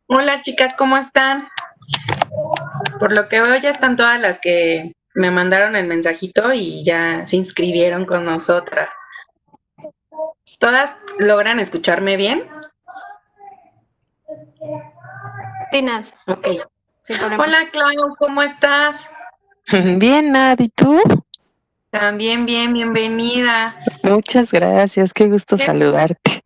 Hola chicas, ¿cómo están? Por lo que veo ya están todas las que me mandaron el mensajito y ya se inscribieron con nosotras. ¿Todas logran escucharme bien? Sí, nada, Ok. sin problema. Hola Clau, ¿cómo estás? Bien, Nad, ¿y tú? También bien, bienvenida. Muchas gracias, qué gusto saludarte.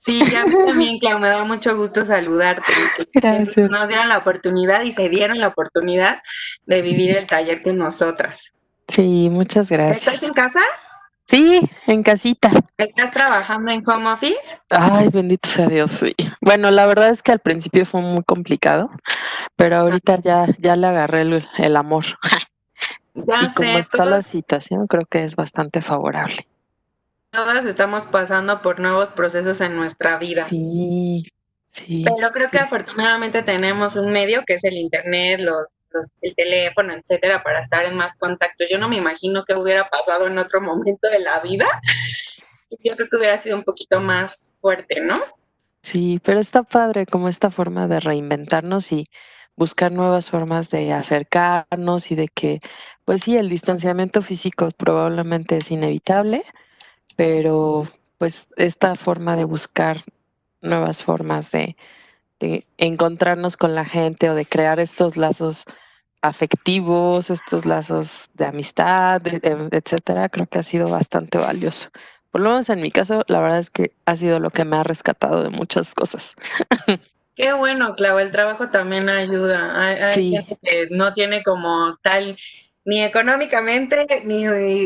Sí, ya a mí también, Clau, me da mucho gusto saludarte y que Gracias. nos dieron la oportunidad y se dieron la oportunidad de vivir el taller con nosotras. Sí, muchas ¿Estás gracias. en casa? Sí, en casita. ¿Estás trabajando en home office? Ay, bendito sea Dios, sí. Bueno, la verdad es que al principio fue muy complicado, pero ahorita ya le agarré el amor. Ya Y como sé, está la situación, creo que es bastante favorable. todas estamos pasando por nuevos procesos en nuestra vida. Sí, sí, Pero creo que sí. afortunadamente tenemos un medio que es el internet, el teléfono, etcétera, para estar en más contacto. Yo no me imagino qué hubiera pasado en otro momento de la vida. Yo creo que hubiera sido un poquito más fuerte, ¿no? Sí, pero está padre como esta forma de reinventarnos y buscar nuevas formas de acercarnos y de que, pues sí, el distanciamiento físico probablemente es inevitable, pero pues esta forma de buscar nuevas formas de encontrarnos con la gente o de crear estos lazos afectivos, estos lazos de amistad, etcétera, creo que ha sido bastante valioso. Por lo menos en mi caso, la verdad es que ha sido lo que me ha rescatado de muchas cosas. Qué bueno, Clau, el trabajo también ayuda. Hay Sí, gente que no tiene como tal, ni económicamente, ni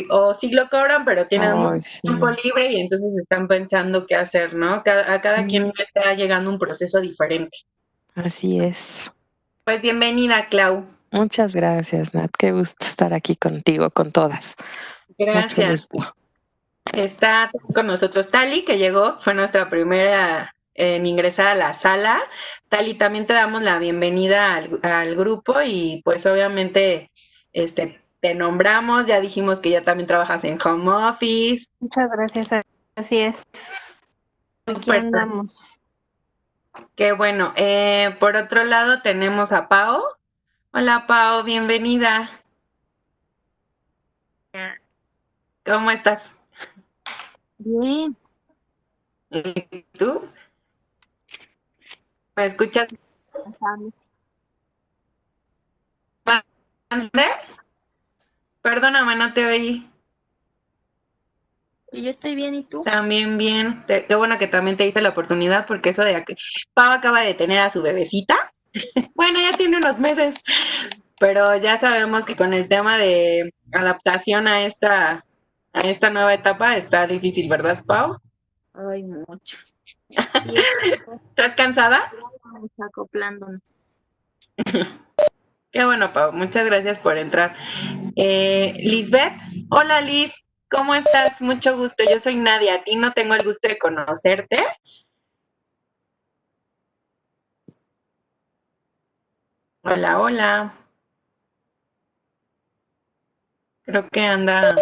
o sí lo cobran, pero tienen mucho ay, tiempo sí, libre y entonces están pensando qué hacer, ¿no? A cada quien sí, le está llegando un proceso diferente. así es. Pues bienvenida, Clau. Muchas gracias, Nat. Qué gusto estar aquí contigo, con todas. Mucho Gracias. gusto. Está con nosotros Tali, que llegó, fue nuestra primera en ingresar a la sala. Tali, también te damos la bienvenida al grupo y pues obviamente te nombramos, ya dijimos que ya también trabajas en home office. Muchas gracias. Así es. Aquí Súper, andamos. qué bueno. Por otro lado tenemos a Pao. Hola Pao, bienvenida. ¿Cómo estás? Bien. ¿Y tú? ¿Me escuchas? ¿Mande? Perdóname, no te oí. Y yo estoy bien, ¿y tú? También bien, qué bueno que también te diste la oportunidad porque eso de que Pau acaba de tener a su bebecita, bueno, ya tiene unos meses, pero ya sabemos que con el tema de adaptación a esta nueva etapa está difícil, ¿verdad, Pau? Ay, mucho. Y ¿Estás cansada? estamos acoplándonos. Qué bueno, Pau, muchas gracias por entrar. Lisbeth, hola Liz, ¿cómo estás? Mucho gusto, yo soy Nadia, a ti no tengo el gusto de conocerte. Hola, hola. Creo que anda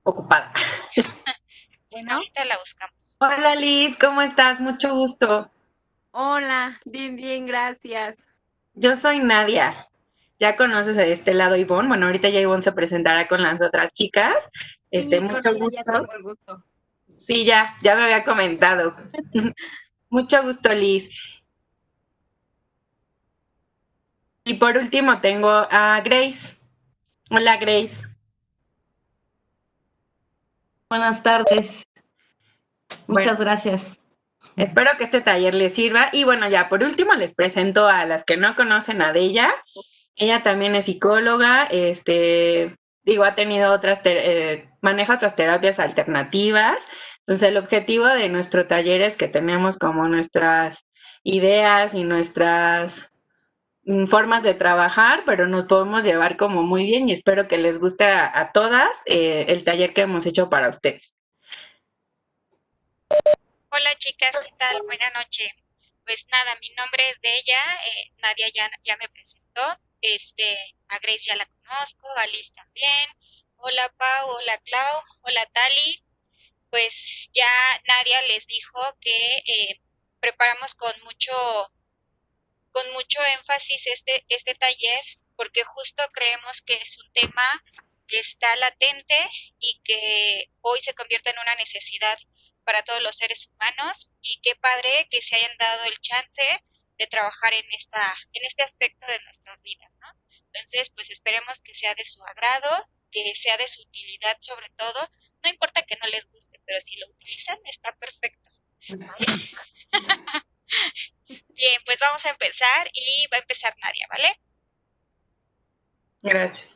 ocupada. Bueno, ahorita la buscamos. Hola Liz, ¿cómo estás? Mucho gusto. Hola, bien, gracias. Yo soy Nadia. Ya conoces de este lado a Ivonne. Bueno, ahorita ya Ivonne se presentará con las otras chicas. Sí, con Mucho ella ya gusto. tengo el gusto. Sí, ya me había comentado. Mucho gusto, Liz. Y por último tengo a Grace. Hola, Grace. Buenas tardes. Muchas Bueno, gracias. espero que este taller les sirva. Y bueno, ya por último les presento a las que no conocen a Della. Ella también es psicóloga, ha tenido maneja otras terapias alternativas. Entonces, el objetivo de nuestro taller es que tenemos como nuestras ideas y nuestras formas de trabajar, pero nos podemos llevar como muy bien y espero que les guste a todas el taller que hemos hecho para ustedes. Hola chicas, ¿qué tal? Buena noche. Pues nada, mi nombre es Della, Nadia ya me presentó, a Grace ya la conozco, a Liz también. Hola Pau, hola Clau, hola Tali. Pues ya Nadia les dijo que preparamos con mucho énfasis este taller porque justo creemos que es un tema que está latente y que hoy se convierte en una necesidad para todos los seres humanos y qué padre que se hayan dado el chance de trabajar en este aspecto de nuestras vidas, ¿no? Entonces, pues esperemos que sea de su agrado, que sea de su utilidad sobre todo. No importa que no les guste, pero si lo utilizan, está perfecto. ¿Vale? Bien, pues vamos a empezar y va a empezar Nadia, ¿vale? Gracias.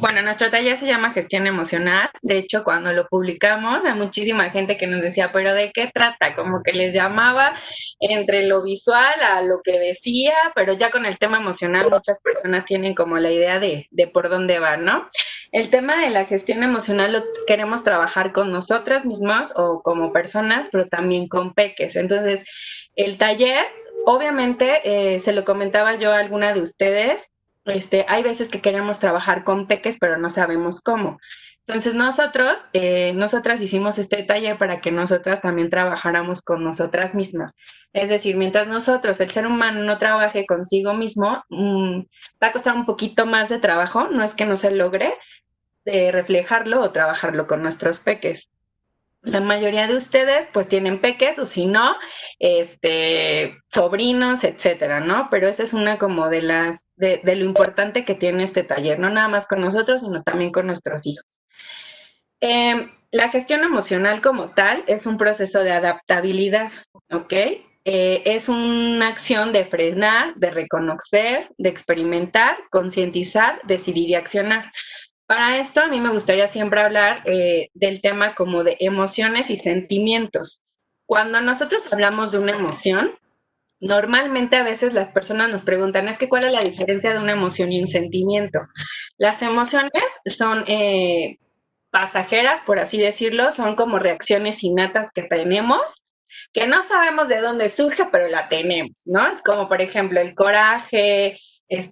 Bueno, nuestro taller se llama Gestión Emocional. De hecho, cuando lo publicamos, hay muchísima gente que nos decía, pero ¿de qué trata? Como que les llamaba entre lo visual a lo que decía, pero ya con el tema emocional muchas personas tienen como la idea de por dónde va, ¿no? El tema de la gestión emocional lo queremos trabajar con nosotras mismas o como personas, pero también con peques. Entonces, el taller, obviamente, se lo comentaba yo a alguna de ustedes, hay veces que queremos trabajar con peques, pero no sabemos cómo. Entonces nosotras hicimos este taller para que nosotras también trabajáramos con nosotras mismas. Es decir, mientras nosotros, el ser humano, no trabaje consigo mismo, va a costar un poquito más de trabajo, no es que no se logre, de reflejarlo o trabajarlo con nuestros peques. La mayoría de ustedes pues tienen peques o si no, sobrinos, etcétera, ¿no? Pero esa es una como de lo importante que tiene este taller, no nada más con nosotros, sino también con nuestros hijos. La gestión emocional como tal es un proceso de adaptabilidad, ¿ok? Es una acción de frenar, de reconocer, de experimentar, concientizar, decidir y accionar. Para esto a mí me gustaría siempre hablar del tema como de emociones y sentimientos. Cuando nosotros hablamos de una emoción, normalmente a veces las personas nos preguntan, es que ¿cuál es la diferencia de una emoción y un sentimiento? Las emociones son pasajeras, por así decirlo, son como reacciones innatas que tenemos, que no sabemos de dónde surge, pero la tenemos, ¿no? Es como, por ejemplo, el coraje,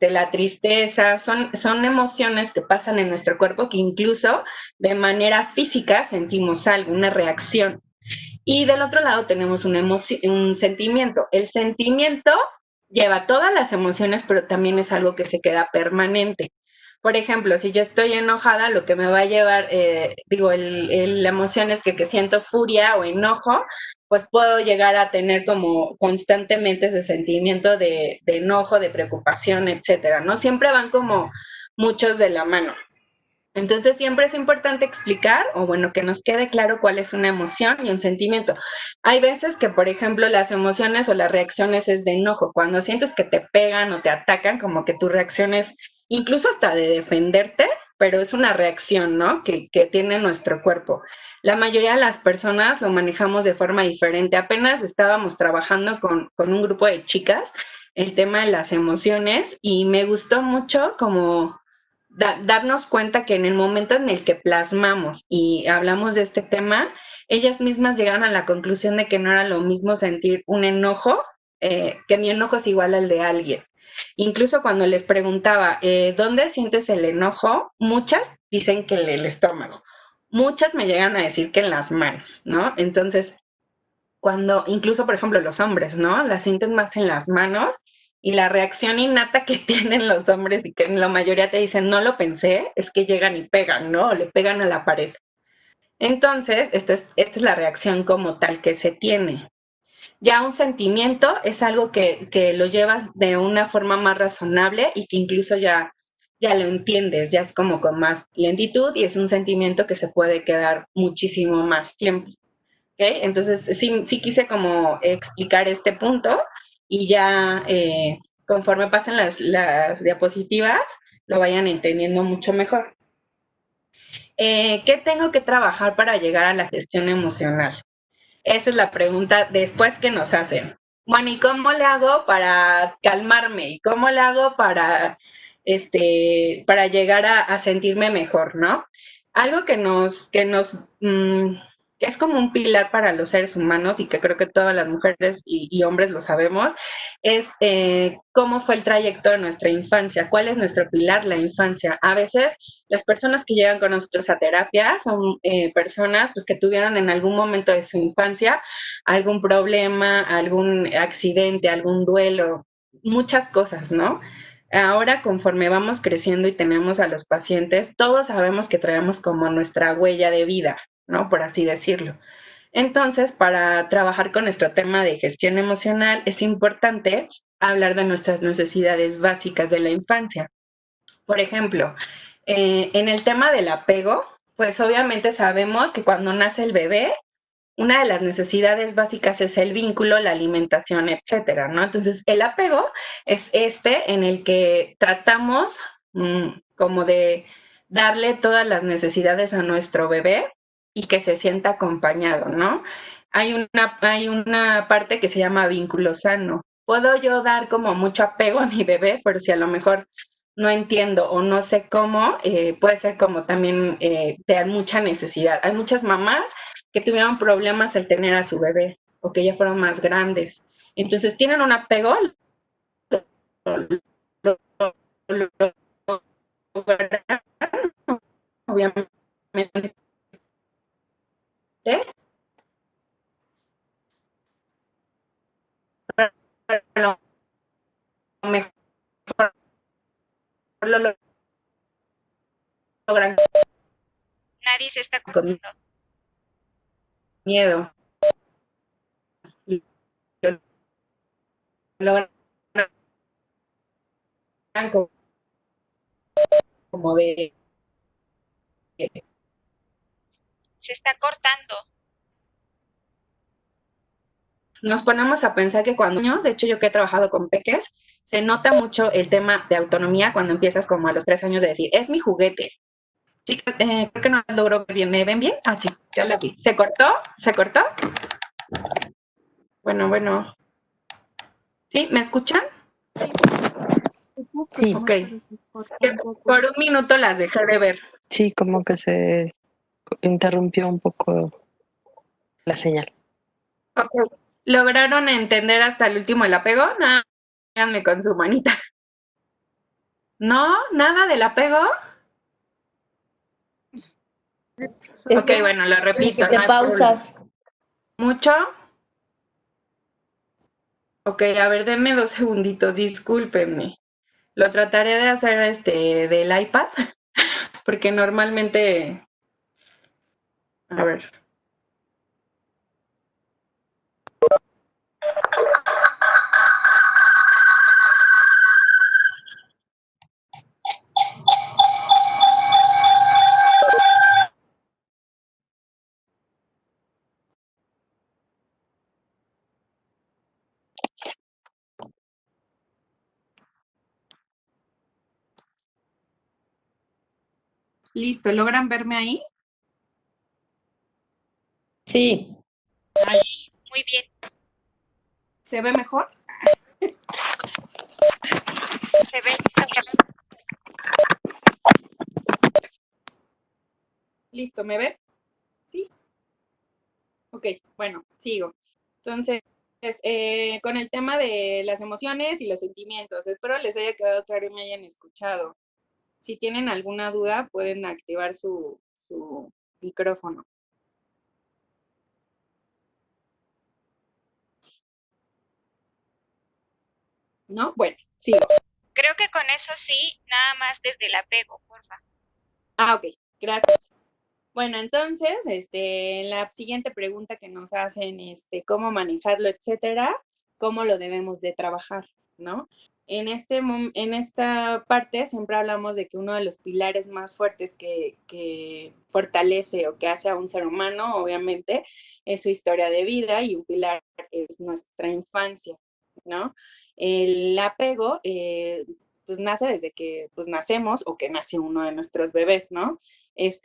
la tristeza, son emociones que pasan en nuestro cuerpo que incluso de manera física sentimos algo, una reacción. Y del otro lado tenemos un sentimiento. El sentimiento lleva todas las emociones, pero también es algo que se queda permanente. Por ejemplo, si yo estoy enojada, lo que me va a llevar, la emoción es que siento furia o enojo, pues puedo llegar a tener como constantemente ese sentimiento de enojo, de preocupación, etcétera, ¿no? Siempre van como muchos de la mano. Entonces siempre es importante explicar o bueno, que nos quede claro cuál es una emoción y un sentimiento. Hay veces que, por ejemplo, las emociones o las reacciones es de enojo. Cuando sientes que te pegan o te atacan, como que tu reacción es incluso hasta de defenderte, pero es una reacción, ¿no? Que tiene nuestro cuerpo. La mayoría de las personas lo manejamos de forma diferente. Apenas estábamos trabajando con un grupo de chicas el tema de las emociones y me gustó mucho como darnos cuenta que en el momento en el que plasmamos y hablamos de este tema, ellas mismas llegan a la conclusión de que no era lo mismo sentir un enojo, que mi enojo es igual al de alguien. Incluso cuando les preguntaba, ¿dónde sientes el enojo? Muchas dicen que en el estómago. Muchas me llegan a decir que en las manos, ¿no? Entonces, incluso por ejemplo los hombres, ¿no? La sienten más en las manos y la reacción innata que tienen los hombres y que en la mayoría te dicen no lo pensé, es que llegan y pegan, ¿no? O le pegan a la pared. Entonces, esta es la reacción como tal que se tiene. Ya un sentimiento es algo que lo llevas de una forma más razonable y que incluso ya ya lo entiendes, ya es como con más lentitud y es un sentimiento que se puede quedar muchísimo más tiempo. ¿Okay? Entonces, sí quise como explicar este punto y ya conforme pasen las diapositivas, lo vayan entendiendo mucho mejor. ¿Qué tengo que trabajar para llegar a la gestión emocional? Esa es la pregunta después que nos hacen. Bueno, ¿y cómo le hago para calmarme? ¿Y cómo le hago para llegar a sentirme mejor, ¿no? Algo que es como un pilar para los seres humanos y que creo que todas las mujeres y hombres lo sabemos, es cómo fue el trayecto de nuestra infancia, cuál es nuestro pilar, la infancia. A veces las personas que llegan con nosotros a terapia son personas pues, que tuvieron en algún momento de su infancia algún problema, algún accidente, algún duelo, muchas cosas, ¿no? Ahora, conforme vamos creciendo y tenemos a los pacientes, todos sabemos que traemos como nuestra huella de vida, ¿no? Por así decirlo. Entonces, para trabajar con nuestro tema de gestión emocional, es importante hablar de nuestras necesidades básicas de la infancia. Por ejemplo, en el tema del apego, pues obviamente sabemos que cuando nace el bebé, una de las necesidades básicas es el vínculo, la alimentación, etcétera, ¿no? Entonces, el apego es en el que tratamos como de darle todas las necesidades a nuestro bebé y que se sienta acompañado, ¿no? Hay una parte que se llama vínculo sano. Puedo yo dar como mucho apego a mi bebé, pero si a lo mejor no entiendo o no sé cómo, puede ser como también de mucha necesidad. Hay muchas mamás que tuvieron problemas al tener a su bebé o que ya fueron más grandes. Entonces tienen un apego, obviamente, a lo mejor lo logran Nadie se está con cortando. miedo, lo logran como de Se está cortando. nos ponemos a pensar que cuando niños, de hecho yo que he trabajado con peques, se nota mucho el tema de autonomía cuando empiezas como a los 3 años de decir, es mi juguete. Sí, creo que no logró ver bien. ¿Me ven bien? Ah, sí, ya la vi. ¿Se cortó? ¿Se cortó? Bueno. ¿Sí? ¿Me escuchan? Sí, Ok. Por un minuto las dejé de ver. sí, como que se interrumpió un poco la señal. Ok. ¿Lograron entender hasta el último el apego? Nada, háganme con su manita. ¿No? ¿Nada del apego? Ok, bueno, lo repito. Que te No hay pausas. problema. ¿Mucho? Ok, a ver, denme 2 segunditos, discúlpenme. Lo trataré de hacer del iPad, porque normalmente, a ver. Listo, ¿logran verme ahí? Sí. Sí, muy bien. ¿Se ve mejor? Se ve, está claro. Listo, ¿me ven? Sí. Ok, bueno, sigo. Entonces, con el tema de las emociones y los sentimientos, espero les haya quedado claro y me hayan escuchado. Si tienen alguna duda, pueden activar su micrófono. ¿No? Bueno, sigo. Creo que con eso sí, nada más desde el apego, porfa. Ah, ok, gracias. Bueno, entonces, la siguiente pregunta que nos hacen, cómo manejarlo, etcétera, cómo lo debemos de trabajar, ¿no? En esta parte siempre hablamos de que uno de los pilares más fuertes que fortalece o que hace a un ser humano, obviamente, es su historia de vida, y un pilar es nuestra infancia, ¿no? El apego, pues nace desde que pues nacemos o que nace uno de nuestros bebés, ¿no? Es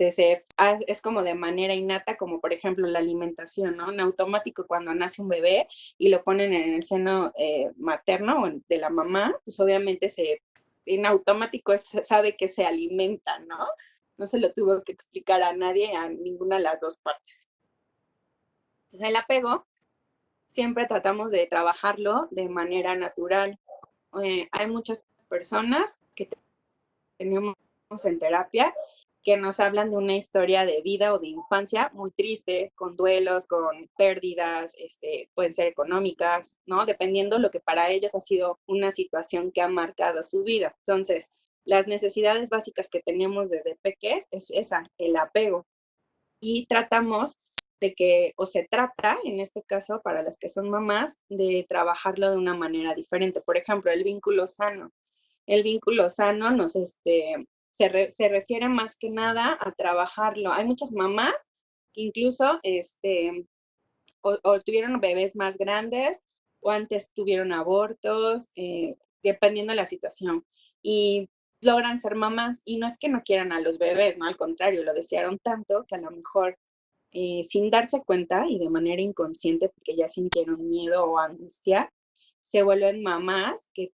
como de manera innata, como por ejemplo la alimentación, ¿no? En automático, cuando nace un bebé y lo ponen en el seno materno o de la mamá, pues obviamente en automático sabe que se alimenta, ¿no? No se lo tuvo que explicar a nadie, a ninguna de las dos partes. Entonces el apego siempre tratamos de trabajarlo de manera natural. Hay muchas personas que tenemos en terapia que nos hablan de una historia de vida o de infancia muy triste, con duelos, con pérdidas, pueden ser económicas, ¿no? Dependiendo lo que para ellos ha sido una situación que ha marcado su vida. Entonces, las necesidades básicas que tenemos desde pequeños es esa, el apego. Y tratamos de que, o se trata, en este caso, para las que son mamás, de trabajarlo de una manera diferente. Por ejemplo, el vínculo sano. El vínculo sano se refiere más que nada a trabajarlo. Hay muchas mamás que incluso o tuvieron bebés más grandes o antes tuvieron abortos, dependiendo de la situación. Y logran ser mamás y no es que no quieran a los bebés, ¿no? Al contrario, lo desearon tanto que a lo mejor sin darse cuenta y de manera inconsciente, porque ya sintieron miedo o angustia, se vuelven mamás que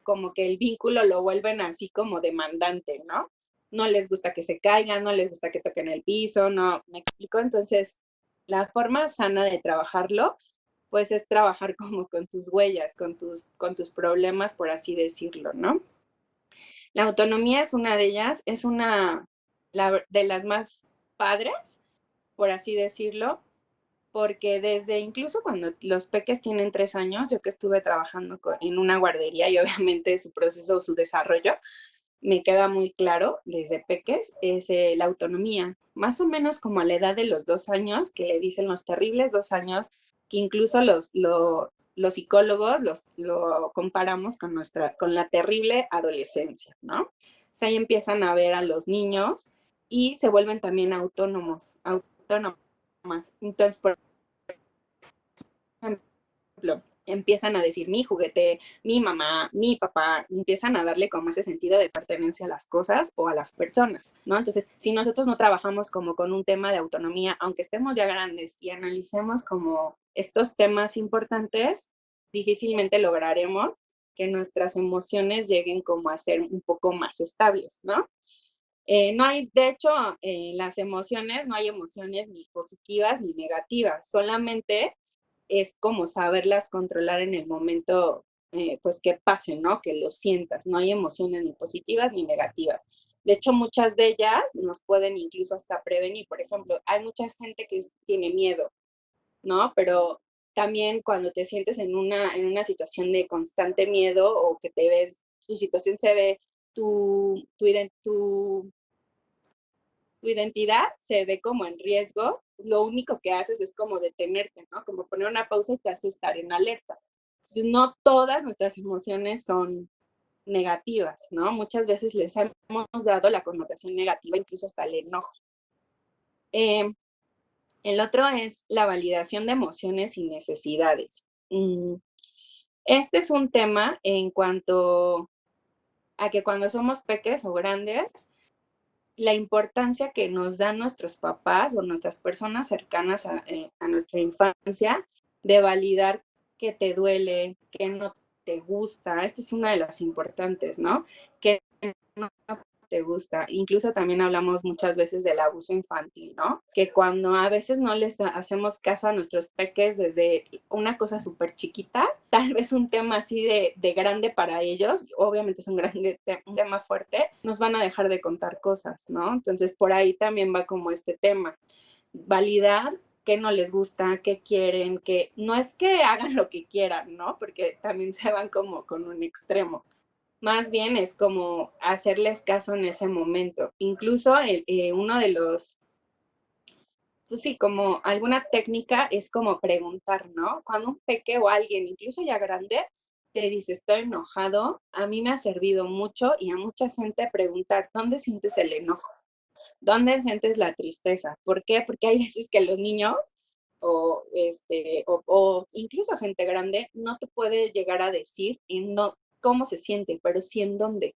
como que el vínculo lo vuelven así como demandante, ¿no? No les gusta que se caigan, no les gusta que toquen el piso, no, ¿me explico? Entonces, la forma sana de trabajarlo, pues es trabajar como con tus huellas, con tus problemas, por así decirlo, ¿no? La autonomía es una de ellas, es de las más padres, por así decirlo, porque desde incluso cuando los peques tienen 3 años, yo que estuve trabajando en una guardería y obviamente su proceso, su desarrollo, me queda muy claro desde peques, es la autonomía, más o menos como a la edad de los 2 años, que le dicen los terribles 2 años, que incluso los psicólogos lo comparamos con la terrible adolescencia, ¿no? O sea, ahí empiezan a ver a los niños y se vuelven también autónomas. Entonces, por ejemplo, empiezan a decir mi juguete, mi mamá, mi papá, empiezan a darle como ese sentido de pertenencia a las cosas o a las personas, ¿no? Entonces, si nosotros no trabajamos como con un tema de autonomía, aunque estemos ya grandes y analicemos como estos temas importantes, difícilmente lograremos que nuestras emociones lleguen como a ser un poco más estables, ¿no? No hay, de hecho, las emociones, no hay emociones ni positivas ni negativas, solamente es como saberlas controlar en el momento, pues que pasen, ¿no? Que lo sientas. No hay emociones ni positivas ni negativas. De hecho, muchas de ellas nos pueden incluso hasta prevenir. Por ejemplo, hay mucha gente que tiene miedo, ¿no? Pero también cuando te sientes en una situación de constante miedo o que te ves, tu situación se ve, tu identidad se ve como en riesgo, lo único que haces es como detenerte, ¿no? Como poner una pausa y te hace estar en alerta. Entonces, no todas nuestras emociones son negativas, ¿no? Muchas veces les hemos dado la connotación negativa, incluso hasta el enojo. El otro es la validación de emociones y necesidades. Este es un tema en cuanto a que cuando somos peques o grandes, la importancia que nos dan nuestros papás o nuestras personas cercanas a nuestra infancia de validar qué te duele, qué no te gusta. Esta es una de las importantes, ¿no? Que no te gusta. Incluso también hablamos muchas veces del abuso infantil, ¿no? Que cuando a veces no les hacemos caso a nuestros peques desde una cosa súper chiquita, tal vez un tema así de grande para ellos, obviamente es un tema fuerte, nos van a dejar de contar cosas, ¿no? Entonces por ahí también va como este tema. Validar qué no les gusta, qué quieren, que no es que hagan lo que quieran, ¿no? Porque también se van como con un extremo. Más bien es como hacerles caso en ese momento. Incluso uno de los, pues sí, como alguna técnica es como preguntar, ¿no? Cuando un peque o alguien, incluso ya grande, te dice estoy enojado, a mí me ha servido mucho y a mucha gente preguntar, ¿dónde sientes el enojo? ¿Dónde sientes la tristeza? ¿Por qué? Porque hay veces que los niños o incluso gente grande no te puede llegar a decir cómo se siente, pero sí en dónde.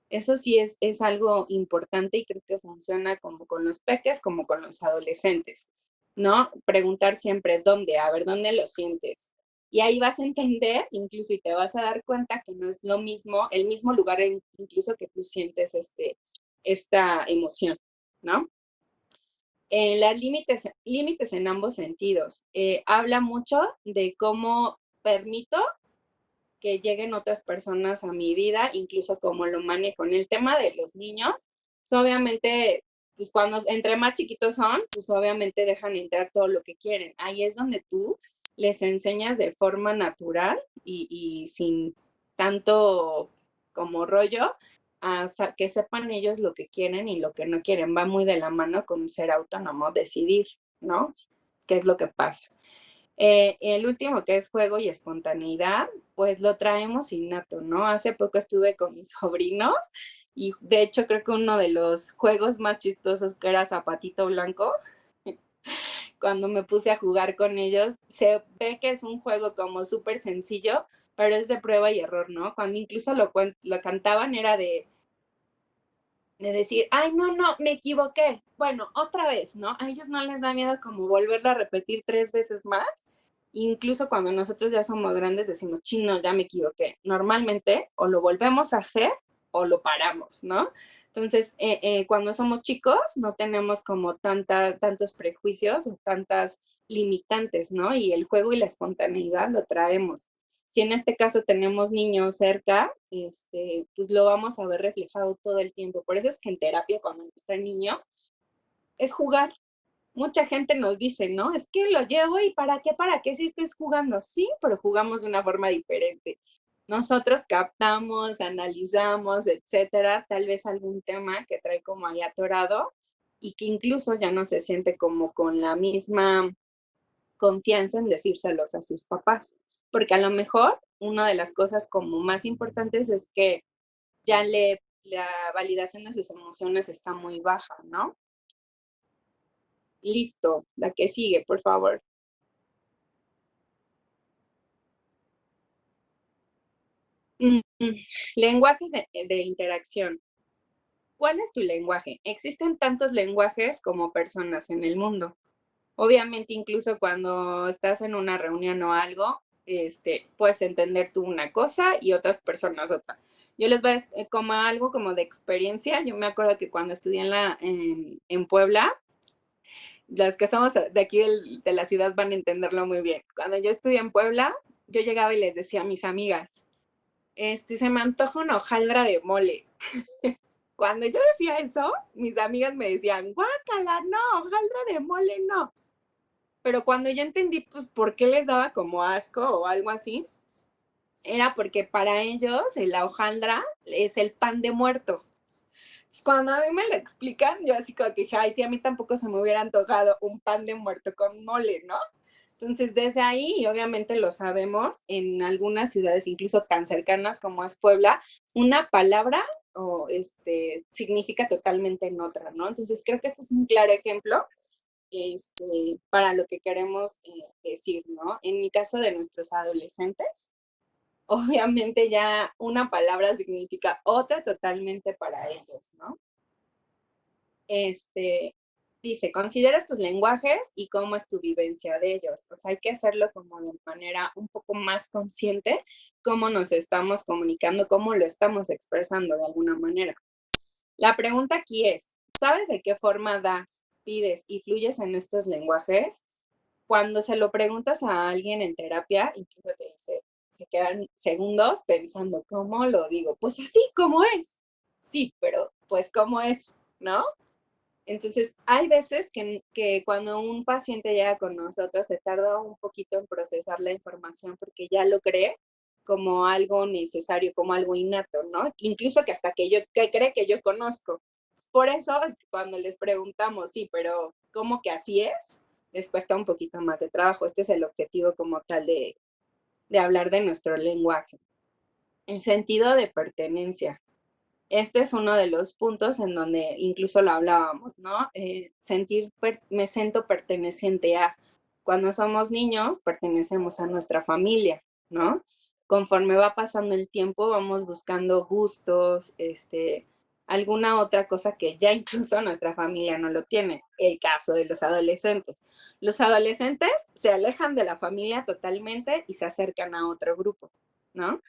Eso sí es algo importante y creo que funciona como con los peques, como con los adolescentes, ¿no? Preguntar siempre dónde, a ver, ¿dónde lo sientes? Y ahí vas a entender, incluso y te vas a dar cuenta que no es lo mismo, el mismo lugar incluso que tú sientes esta emoción, ¿no? Las límites en ambos sentidos. Habla mucho de cómo permito que lleguen otras personas a mi vida, incluso cómo lo manejo. En el tema de los niños, pues obviamente, pues cuando entre más chiquitos son, pues obviamente dejan entrar todo lo que quieren. Ahí es donde tú les enseñas de forma natural y sin tanto como rollo, que sepan ellos lo que quieren y lo que no quieren. Va muy de la mano con ser autónomo, decidir, ¿no? ¿Qué es lo que pasa? El último, que es juego y espontaneidad, pues lo traemos innato, ¿no? Hace poco estuve con mis sobrinos y de hecho creo que uno de los juegos más chistosos, que era Zapatito Blanco, cuando me puse a jugar con ellos, se ve que es un juego como súper sencillo, pero es de prueba y error, ¿no? Cuando incluso lo cantaban era de decir, ay, no, me equivoqué. Bueno, otra vez, ¿no? A ellos no les da miedo como volverlo a repetir 3 veces más. Incluso cuando nosotros ya somos grandes decimos, chino, ya me equivoqué. Normalmente o lo volvemos a hacer o lo paramos, ¿no? Entonces, cuando somos chicos no tenemos como tantos prejuicios o tantas limitantes, ¿no? Y el juego y la espontaneidad lo traemos. Si en este caso tenemos niños cerca, pues lo vamos a ver reflejado todo el tiempo. Por eso es que en terapia, cuando nos traen niños, es jugar. Mucha gente nos dice, ¿no? Es que lo llevo y ¿para qué? ¿Para qué si estés jugando? Sí, pero jugamos de una forma diferente. Nosotros captamos, analizamos, etcétera, tal vez algún tema que trae como ahí atorado y que incluso ya no se siente como con la misma confianza en decírselos a sus papás, porque a lo mejor una de las cosas como más importantes es que la validación de sus emociones está muy baja, ¿no? Listo, la que sigue, por favor. Lenguajes de interacción. ¿Cuál es tu lenguaje? Existen tantos lenguajes como personas en el mundo. Obviamente, incluso cuando estás en una reunión o algo, puedes entender tú una cosa y otras personas otra. Yo les voy a como algo como de experiencia. Yo me acuerdo que cuando estudié en Puebla, las que somos de aquí de la ciudad van a entenderlo muy bien. Cuando yo estudié en Puebla, yo llegaba y les decía a mis amigas, se me antoja una hojaldra de mole. Cuando yo decía eso, mis amigas me decían, guácala, no, hojaldra de mole no. Pero cuando yo entendí, pues, por qué les daba como asco o algo así, era porque para ellos la hojaldra es el pan de muerto. Cuando a mí me lo explican, yo así como que dije, ay, sí, a mí tampoco se me hubiera antojado un pan de muerto con mole, ¿no? Entonces, desde ahí, y obviamente lo sabemos, en algunas ciudades incluso tan cercanas como es Puebla, una palabra significa totalmente en otra, ¿no? Entonces, creo que este es un claro ejemplo para lo que queremos decir, ¿no? En el caso de nuestros adolescentes, obviamente ya una palabra significa otra totalmente para ellos, ¿no? Dice, consideras tus lenguajes y cómo es tu vivencia de ellos. O sea, hay que hacerlo como de manera un poco más consciente, cómo nos estamos comunicando, cómo lo estamos expresando de alguna manera. La pregunta aquí es, ¿sabes de qué forma das, pides y fluyes en estos lenguajes? Cuando se lo preguntas a alguien en terapia, incluso te dice, se quedan segundos pensando, ¿cómo lo digo? Pues así como es. Sí, pero pues ¿cómo es? ¿No? Entonces, hay veces que cuando un paciente llega con nosotros se tarda un poquito en procesar la información porque ya lo cree como algo necesario, como algo innato, ¿no? Incluso que hasta que cree que yo conozco. Por eso es que cuando les preguntamos, sí, pero ¿cómo que así es? Les cuesta un poquito más de trabajo. Este es el objetivo como tal de hablar de nuestro lenguaje. El sentido de pertenencia. Este es uno de los puntos en donde incluso lo hablábamos, ¿no? Me siento perteneciente a. Cuando somos niños, pertenecemos a nuestra familia, ¿no? Conforme va pasando el tiempo, vamos buscando gustos, alguna otra cosa que ya incluso nuestra familia no lo tiene. El caso de los adolescentes. Los adolescentes se alejan de la familia totalmente y se acercan a otro grupo, ¿no?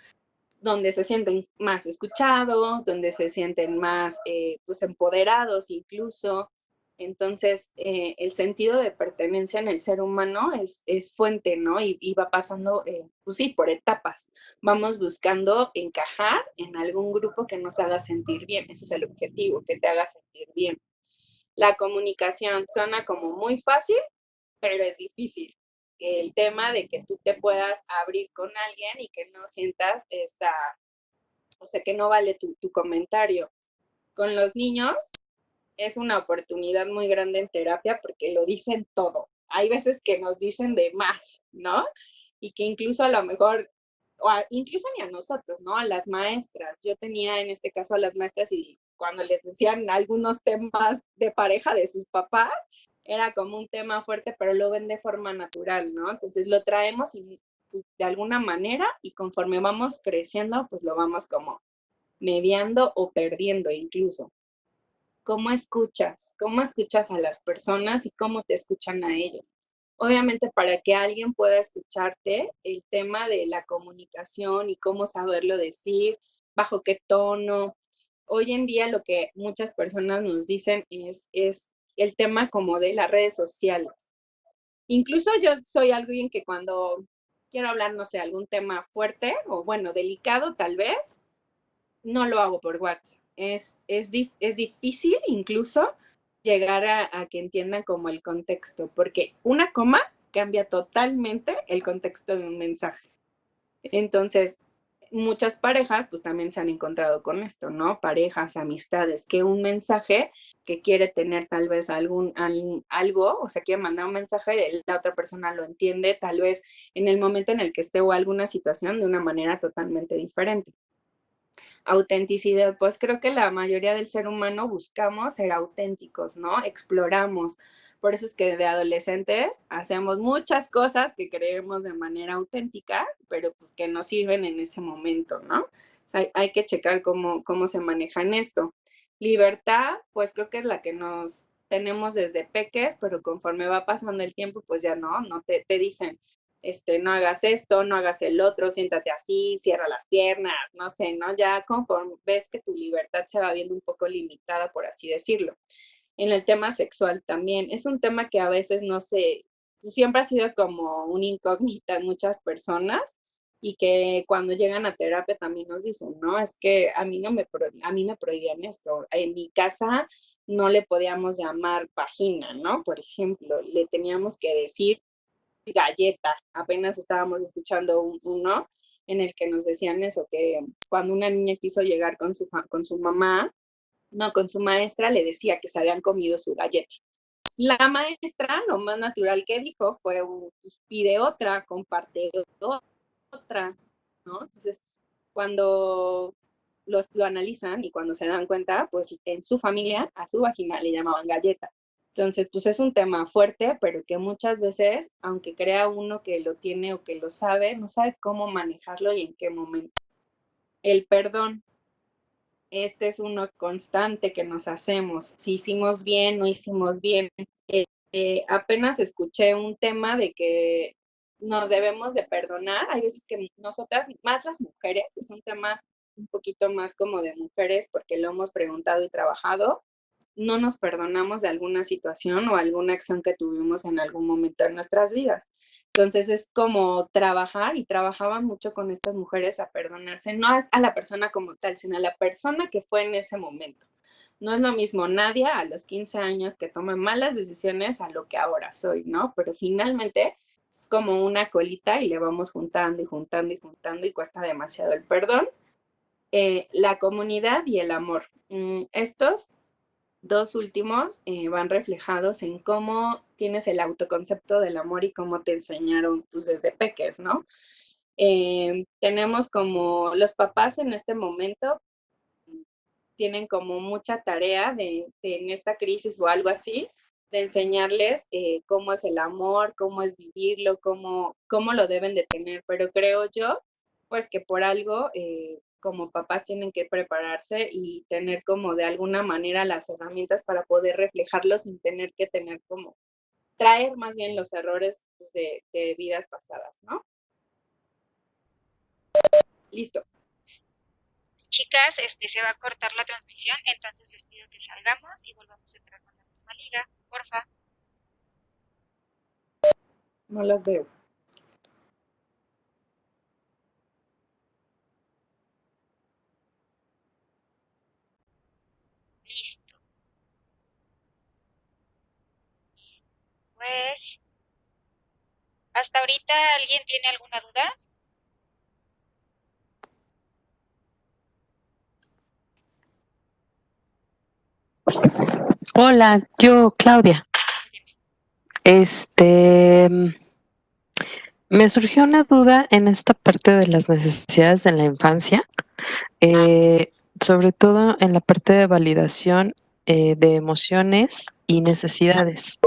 Donde se sienten más escuchados, donde se sienten más pues empoderados incluso. Entonces, el sentido de pertenencia en el ser humano es fuente, ¿no? Y va pasando, pues sí, por etapas. Vamos buscando encajar en algún grupo que nos haga sentir bien. Ese es el objetivo, que te haga sentir bien. La comunicación suena como muy fácil, pero es difícil. El tema de que tú te puedas abrir con alguien y que no sientas o sea, que no vale tu comentario. Con los niños es una oportunidad muy grande en terapia porque lo dicen todo. Hay veces que nos dicen de más, ¿no? Y que incluso a lo mejor, incluso ni a nosotros, ¿no? A las maestras. Yo tenía en este caso a las maestras y cuando les decían algunos temas de pareja de sus papás, era como un tema fuerte, pero lo ven de forma natural, ¿no? Entonces lo traemos y, pues, de alguna manera y conforme vamos creciendo, pues lo vamos como mediando o perdiendo incluso. ¿Cómo escuchas? ¿Cómo escuchas a las personas y cómo te escuchan a ellos? Obviamente, para que alguien pueda escucharte, el tema de la comunicación y cómo saberlo decir, bajo qué tono. Hoy en día lo que muchas personas nos dicen es el tema como de las redes sociales. Incluso yo soy alguien que cuando quiero hablar, no sé, algún tema fuerte o bueno, delicado tal vez, no lo hago por WhatsApp. Es difícil incluso llegar a que entiendan como el contexto, porque una coma cambia totalmente el contexto de un mensaje. Entonces, muchas parejas pues también se han encontrado con esto, ¿no? Parejas, amistades, que un mensaje que quiere tener tal vez algo, o sea, quiere mandar un mensaje, la otra persona lo entiende tal vez en el momento en el que esté o alguna situación de una manera totalmente diferente. Autenticidad, pues creo que la mayoría del ser humano buscamos ser auténticos, ¿no? Exploramos. Por eso es que de adolescentes hacemos muchas cosas que creemos de manera auténtica, pero pues que no sirven en ese momento, ¿no? O sea, hay que checar cómo se maneja en esto. Libertad, pues creo que es la que nos tenemos desde peques, pero conforme va pasando el tiempo, pues ya no te dicen, no hagas esto, no hagas el otro, siéntate así, cierra las piernas, no sé, ¿no? Ya conforme ves que tu libertad se va viendo un poco limitada, por así decirlo. En el tema sexual también, es un tema que a veces no sé, siempre ha sido como una incógnita en muchas personas y que cuando llegan a terapia también nos dicen, no, es que a mí a mí me prohibían esto. En mi casa no le podíamos llamar vagina, ¿no? Por ejemplo, le teníamos que decir galleta. Apenas estábamos escuchando uno en el que nos decían eso, que cuando una niña quiso llegar con su mamá, no, con su maestra, le decía que se habían comido su galleta. La maestra, lo más natural que dijo fue, pues, pide otra, comparte otra, ¿no? Entonces, cuando lo analizan y cuando se dan cuenta, pues en su familia, a su vagina le llamaban galleta. Entonces, pues es un tema fuerte, pero que muchas veces, aunque crea uno que lo tiene o que lo sabe, no sabe cómo manejarlo y en qué momento. El perdón, este es uno constante que nos hacemos. Si hicimos bien, no hicimos bien. Apenas escuché un tema de que nos debemos de perdonar. Hay veces que nosotras, más las mujeres, es un tema un poquito más como de mujeres porque lo hemos preguntado y trabajado, no nos perdonamos de alguna situación o alguna acción que tuvimos en algún momento en nuestras vidas. Entonces es como trabajar y trabajaban mucho con estas mujeres a perdonarse, no a la persona como tal, sino a la persona que fue en ese momento. No es lo mismo Nadia a los 15 años que toma malas decisiones a lo que ahora soy, ¿no? Pero finalmente es como una colita y le vamos juntando y juntando y juntando y cuesta demasiado el perdón. La comunidad y el amor. Estos dos últimos van reflejados en cómo tienes el autoconcepto del amor y cómo te enseñaron pues desde peques, ¿no? Tenemos como los papás en este momento tienen como mucha tarea en esta crisis o algo así, de enseñarles cómo es el amor, cómo es vivirlo, cómo lo deben de tener. Pero creo yo, pues que por algo, como papás tienen que prepararse y tener como de alguna manera las herramientas para poder reflejarlo sin tener que tener como, traer más bien los errores pues, de vidas pasadas, ¿no? Listo. Chicas, se va a cortar la transmisión, entonces les pido que salgamos y volvamos a entrar con la misma liga, porfa. No las veo. Listo. Pues, ¿hasta ahorita alguien tiene alguna duda? Hola, yo, Claudia. Me surgió una duda en esta parte de las necesidades de la infancia, sobre todo en la parte de validación de emociones y necesidades.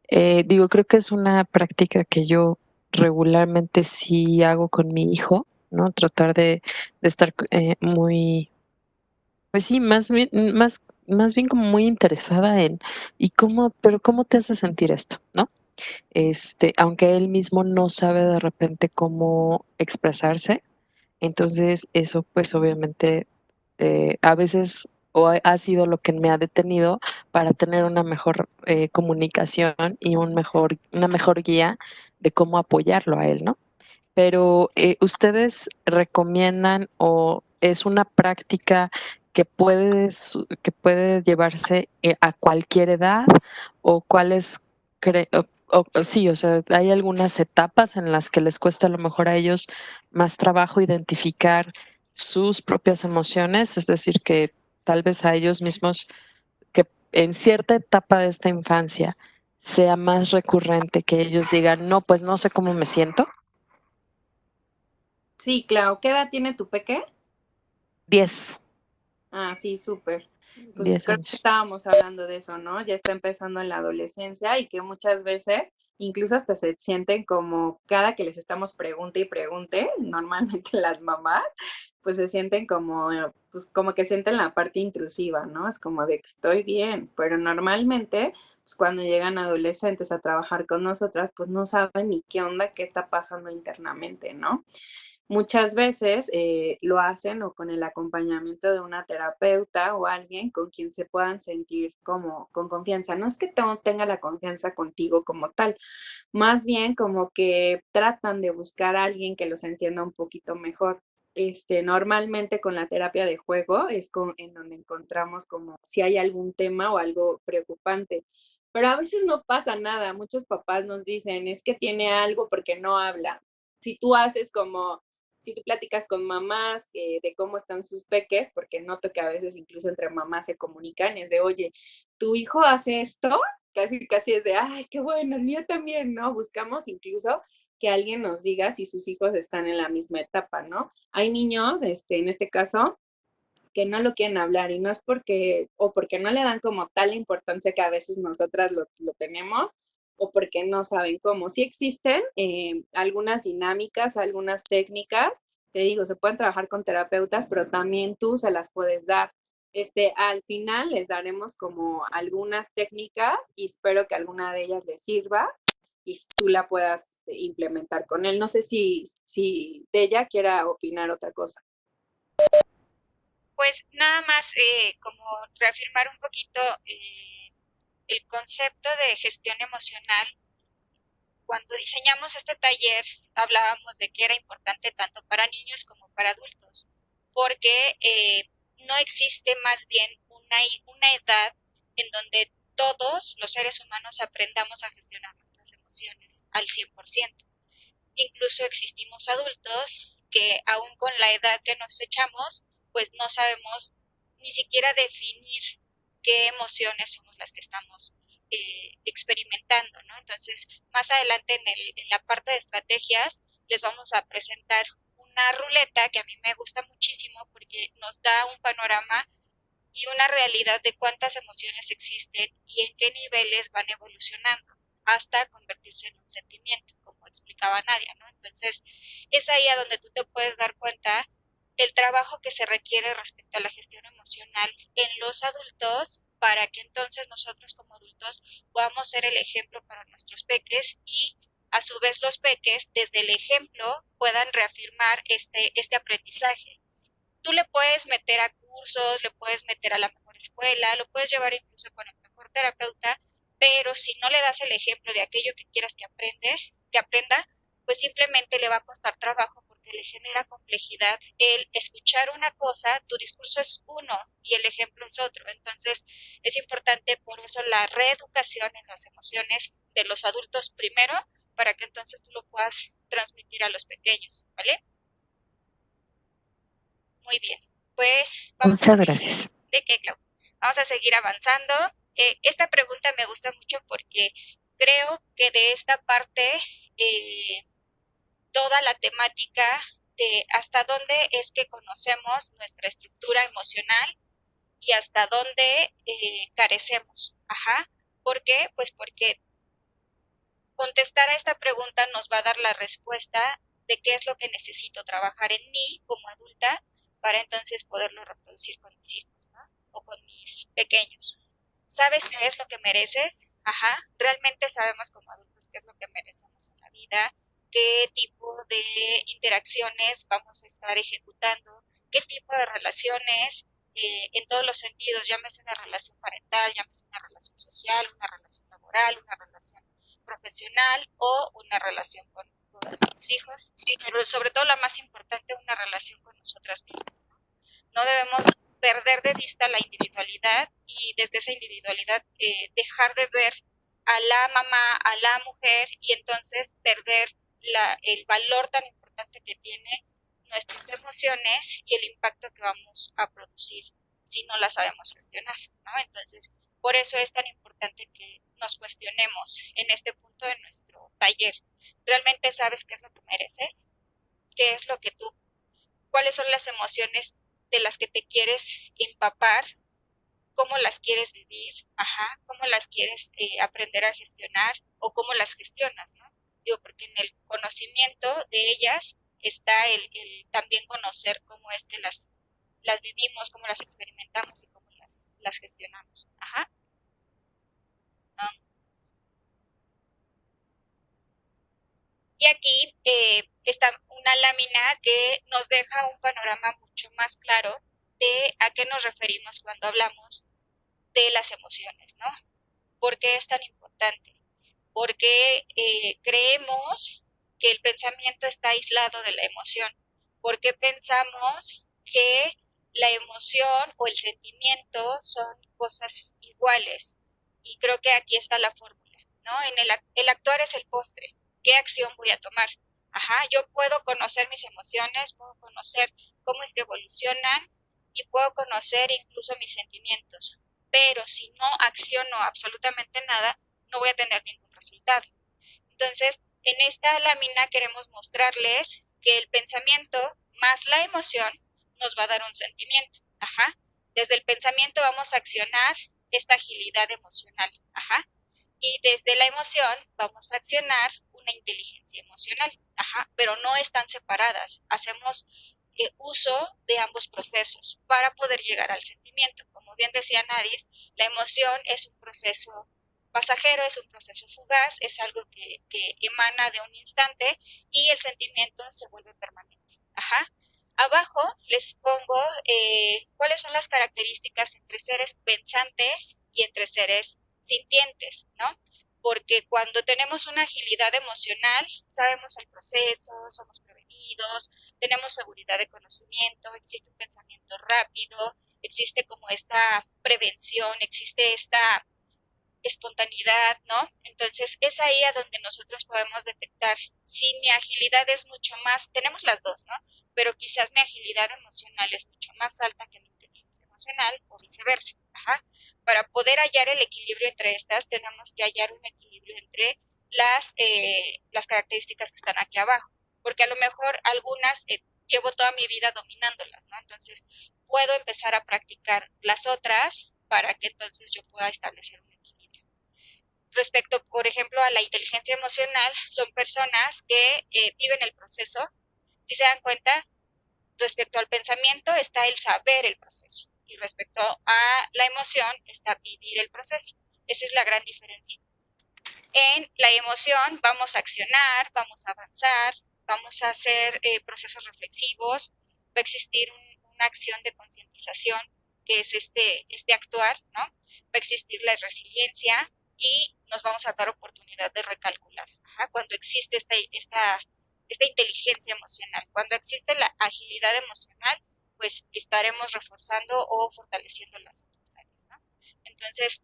Creo que es una práctica que yo regularmente sí hago con mi hijo, ¿no? Tratar de estar muy, pues sí, más bien como muy interesada en, pero cómo te hace sentir esto, ¿no? Aunque él mismo no sabe de repente cómo expresarse, entonces eso pues obviamente a veces ha sido lo que me ha detenido para tener una mejor comunicación y una mejor guía de cómo apoyarlo a él, ¿no? Pero ¿ustedes recomiendan o es una práctica que puede llevarse a cualquier edad o cuáles sí, o sea, hay algunas etapas en las que les cuesta a lo mejor a ellos más trabajo identificar sus propias emociones, es decir, que tal vez a ellos mismos, que en cierta etapa de esta infancia sea más recurrente que ellos digan, no, pues no sé cómo me siento? Sí, Clau, ¿qué edad tiene tu peque? 10, Ah, sí, súper. Pues 10 creo que años. estábamos hablando de eso, ¿no? Ya está empezando en la adolescencia y que muchas veces incluso hasta se sienten como cada que les estamos pregunte y pregunte, normalmente las mamás, pues se sienten como, pues como que sienten la parte intrusiva, ¿no? Es como de que estoy bien, pero normalmente, pues cuando llegan adolescentes a trabajar con nosotras, pues no saben ni qué onda, qué está pasando internamente, ¿no? Muchas veces lo hacen o con el acompañamiento de una terapeuta o alguien con quien se puedan sentir como con confianza. No es que no tenga la confianza contigo como tal, más bien como que tratan de buscar a alguien que los entienda un poquito mejor. Normalmente con la terapia de juego es en donde encontramos como si hay algún tema o algo preocupante. Pero a veces no pasa nada. Muchos papás nos dicen, es que tiene algo porque no habla. Si tú haces como si tú platicas con mamás de cómo están sus peques, porque noto que a veces incluso entre mamás se comunican, es de, oye, tu hijo hace esto, casi es de, ay, qué bueno, el mío también, ¿no? Buscamos incluso que alguien nos diga si sus hijos están en la misma etapa, ¿no? Hay niños, en este caso, que no lo quieren hablar y no es porque, o porque no le dan como tal importancia que a veces nosotras lo tenemos, o porque no saben cómo. Sí existen algunas dinámicas, algunas técnicas, te digo, se pueden trabajar con terapeutas, pero también tú se las puedes dar. Al final les daremos como algunas técnicas y espero que alguna de ellas les sirva y tú la puedas implementar con él. No sé si de ella quiera opinar otra cosa. Pues nada más como reafirmar un poquito el concepto de gestión emocional. Cuando diseñamos este taller hablábamos de que era importante tanto para niños como para adultos, porque no existe más bien una edad en donde todos los seres humanos aprendamos a gestionar nuestras emociones al 100%. Incluso existimos adultos que aún con la edad que nos echamos, pues no sabemos ni siquiera definir qué emociones somos las que estamos experimentando, ¿no? Entonces, más adelante en la parte de estrategias, les vamos a presentar una ruleta que a mí me gusta muchísimo porque nos da un panorama y una realidad de cuántas emociones existen y en qué niveles van evolucionando hasta convertirse en un sentimiento, como explicaba Nadia, ¿no? Entonces, es ahí a donde tú te puedes dar cuenta el trabajo que se requiere respecto a la gestión emocional en los adultos para que entonces nosotros como adultos podamos ser el ejemplo para nuestros peques y a su vez los peques desde el ejemplo puedan reafirmar este aprendizaje. Tú le puedes meter a cursos, le puedes meter a la mejor escuela, lo puedes llevar incluso con el mejor terapeuta, pero si no le das el ejemplo de aquello que quieras que aprenda, pues simplemente le va a costar trabajo porque le genera complejidad el escuchar una cosa, tu discurso es uno y el ejemplo es otro. Entonces, es importante por eso la reeducación en las emociones de los adultos primero, para que entonces tú lo puedas transmitir a los pequeños, ¿vale? Muy bien, pues vamos Muchas a seguir. gracias. ¿De qué, Clau? Vamos a seguir avanzando. Esta pregunta me gusta mucho porque creo que de esta parte toda la temática de hasta dónde es que conocemos nuestra estructura emocional y hasta dónde carecemos. Ajá. ¿Por qué? Pues porque contestar a esta pregunta nos va a dar la respuesta de qué es lo que necesito trabajar en mí como adulta para entonces poderlo reproducir con mis hijos, ¿no? O con mis pequeños. ¿Sabes qué es lo que mereces? Ajá, realmente sabemos como adultos qué es lo que merecemos en la vida, qué tipo de interacciones vamos a estar ejecutando, qué tipo de relaciones en todos los sentidos, llámese una relación parental, llámese una relación social, una relación laboral, una relación profesional o una relación con nuestros hijos, pero sobre todo la más importante, una relación con nosotras mismas. No debemos perder de vista la individualidad y desde esa individualidad dejar de ver a la mamá, a la mujer y entonces perder el valor tan importante que tiene nuestras emociones y el impacto que vamos a producir si no las sabemos gestionar, ¿no? Entonces, por eso es tan importante que nos cuestionemos en este punto de nuestro taller. ¿Realmente sabes qué es lo que mereces? ¿Qué es lo que tú, cuáles son las emociones de las que te quieres empapar? ¿Cómo las quieres vivir? Ajá, ¿cómo las quieres aprender a gestionar o cómo las gestionas, ¿no? Digo, porque en el conocimiento de ellas está el también conocer cómo es que las vivimos, cómo las experimentamos y cómo las gestionamos. Ajá. Y aquí está una lámina que nos deja un panorama mucho más claro de a qué nos referimos cuando hablamos de las emociones, ¿no? ¿Por qué es tan importante? Porque creemos que el pensamiento está aislado de la emoción. Porque pensamos que la emoción o el sentimiento son cosas iguales. Y creo que aquí está la fórmula, ¿no? El actuar es el postre. ¿Qué acción voy a tomar? Ajá, yo puedo conocer mis emociones, puedo conocer cómo es que evolucionan y puedo conocer incluso mis sentimientos. Pero si no acciono absolutamente nada, no voy a tener ningún resultado. Entonces, en esta lámina queremos mostrarles que el pensamiento más la emoción nos va a dar un sentimiento. Ajá. Desde el pensamiento vamos a accionar esta agilidad emocional. Ajá. Y desde la emoción vamos a accionar una inteligencia emocional. Ajá. Pero no están separadas. Hacemos uso de ambos procesos para poder llegar al sentimiento. Como bien decía Nadis, la emoción es un proceso pasajero, es un proceso fugaz, es algo que emana de un instante y el sentimiento se vuelve permanente. Ajá. Abajo les pongo cuáles son las características entre seres pensantes y entre seres sintientes, ¿no? Porque cuando tenemos una agilidad emocional, sabemos el proceso, somos prevenidos, tenemos seguridad de conocimiento, existe un pensamiento rápido, existe como esta prevención, existe esta espontaneidad, ¿no? Entonces es ahí a donde nosotros podemos detectar si mi agilidad es mucho más, tenemos las dos, ¿no? Pero quizás mi agilidad emocional es mucho más alta que mi inteligencia emocional o viceversa. Ajá. Para poder hallar el equilibrio entre estas, tenemos que hallar un equilibrio entre las características que están aquí abajo. porque a lo mejor algunas llevo toda mi vida dominándolas, ¿no? Entonces puedo empezar a practicar las otras para que entonces yo pueda establecer un equilibrio. Respecto, por ejemplo, a la inteligencia emocional, son personas que viven el proceso. Si se dan cuenta, respecto al pensamiento está el saber el proceso y respecto a la emoción está vivir el proceso. Esa es la gran diferencia. En la emoción vamos a accionar, vamos a avanzar, vamos a hacer procesos reflexivos, va a existir una acción de concientización, que es este actuar, ¿no? Va a existir la resiliencia y nos vamos a dar oportunidad de recalcular. Ajá, cuando existe esta inteligencia emocional, cuando existe la agilidad emocional, pues estaremos reforzando o fortaleciendo las otras áreas, ¿no? Entonces,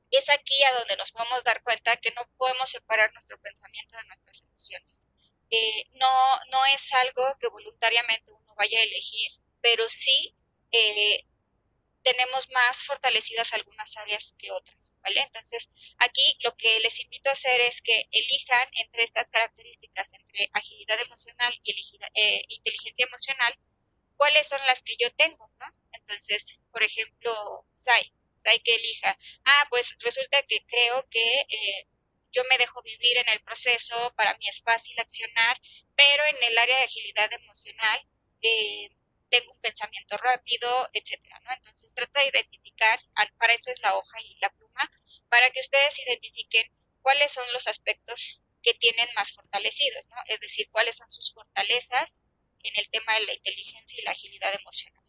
es aquí a donde nos podemos dar cuenta que no podemos separar nuestro pensamiento de nuestras emociones. No es algo que voluntariamente uno vaya a elegir, pero sí tenemos más fortalecidas algunas áreas que otras, ¿vale? Entonces, aquí lo que les invito a hacer es que elijan entre estas características, entre agilidad emocional y inteligencia emocional, cuáles son las que yo tengo, ¿no? Entonces, por ejemplo, Sai que elija, pues resulta que creo que yo me dejo vivir en el proceso, para mí es fácil accionar, pero en el área de agilidad emocional tengo un pensamiento rápido, etcétera, ¿no? Entonces trata de identificar, para eso es la hoja y la pluma, para que ustedes identifiquen cuáles son los aspectos que tienen más fortalecidos, ¿no? Es decir, cuáles son sus fortalezas en el tema de la inteligencia y la agilidad emocional.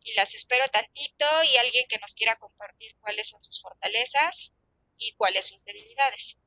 Y las espero tantito y alguien que nos quiera compartir cuáles son sus fortalezas y cuáles sus debilidades.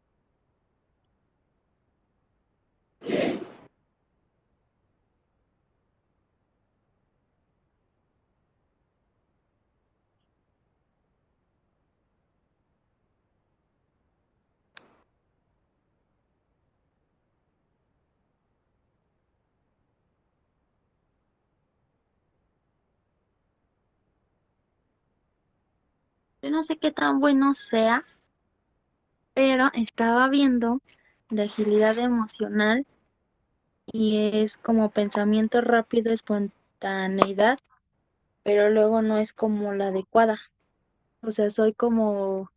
Yo no sé qué tan bueno sea, pero estaba viendo de agilidad emocional y es como pensamiento rápido, espontaneidad, pero luego no es como la adecuada. O sea, soy como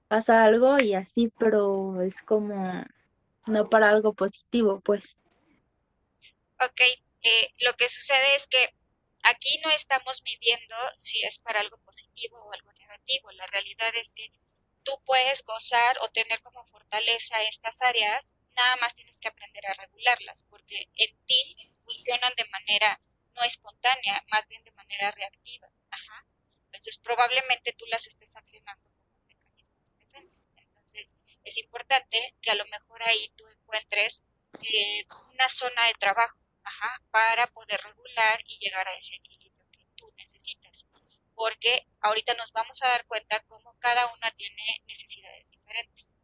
pasa algo y así, pero es como no para algo positivo, pues. Ok, lo que sucede es que aquí no estamos midiendo si es para algo positivo o algo negativo. La realidad es que tú puedes gozar o tener como fortaleza estas áreas, nada más tienes que aprender a regularlas, porque en ti funcionan de manera no espontánea, más bien de manera reactiva. Ajá. Entonces, probablemente tú las estés accionando como un mecanismo de defensa. Entonces, es importante que a lo mejor ahí tú encuentres una zona de trabajo, ajá, para poder regular y llegar a ese equilibrio que tú necesitas. Porque ahorita nos vamos a dar cuenta cómo cada una tiene necesidades diferentes.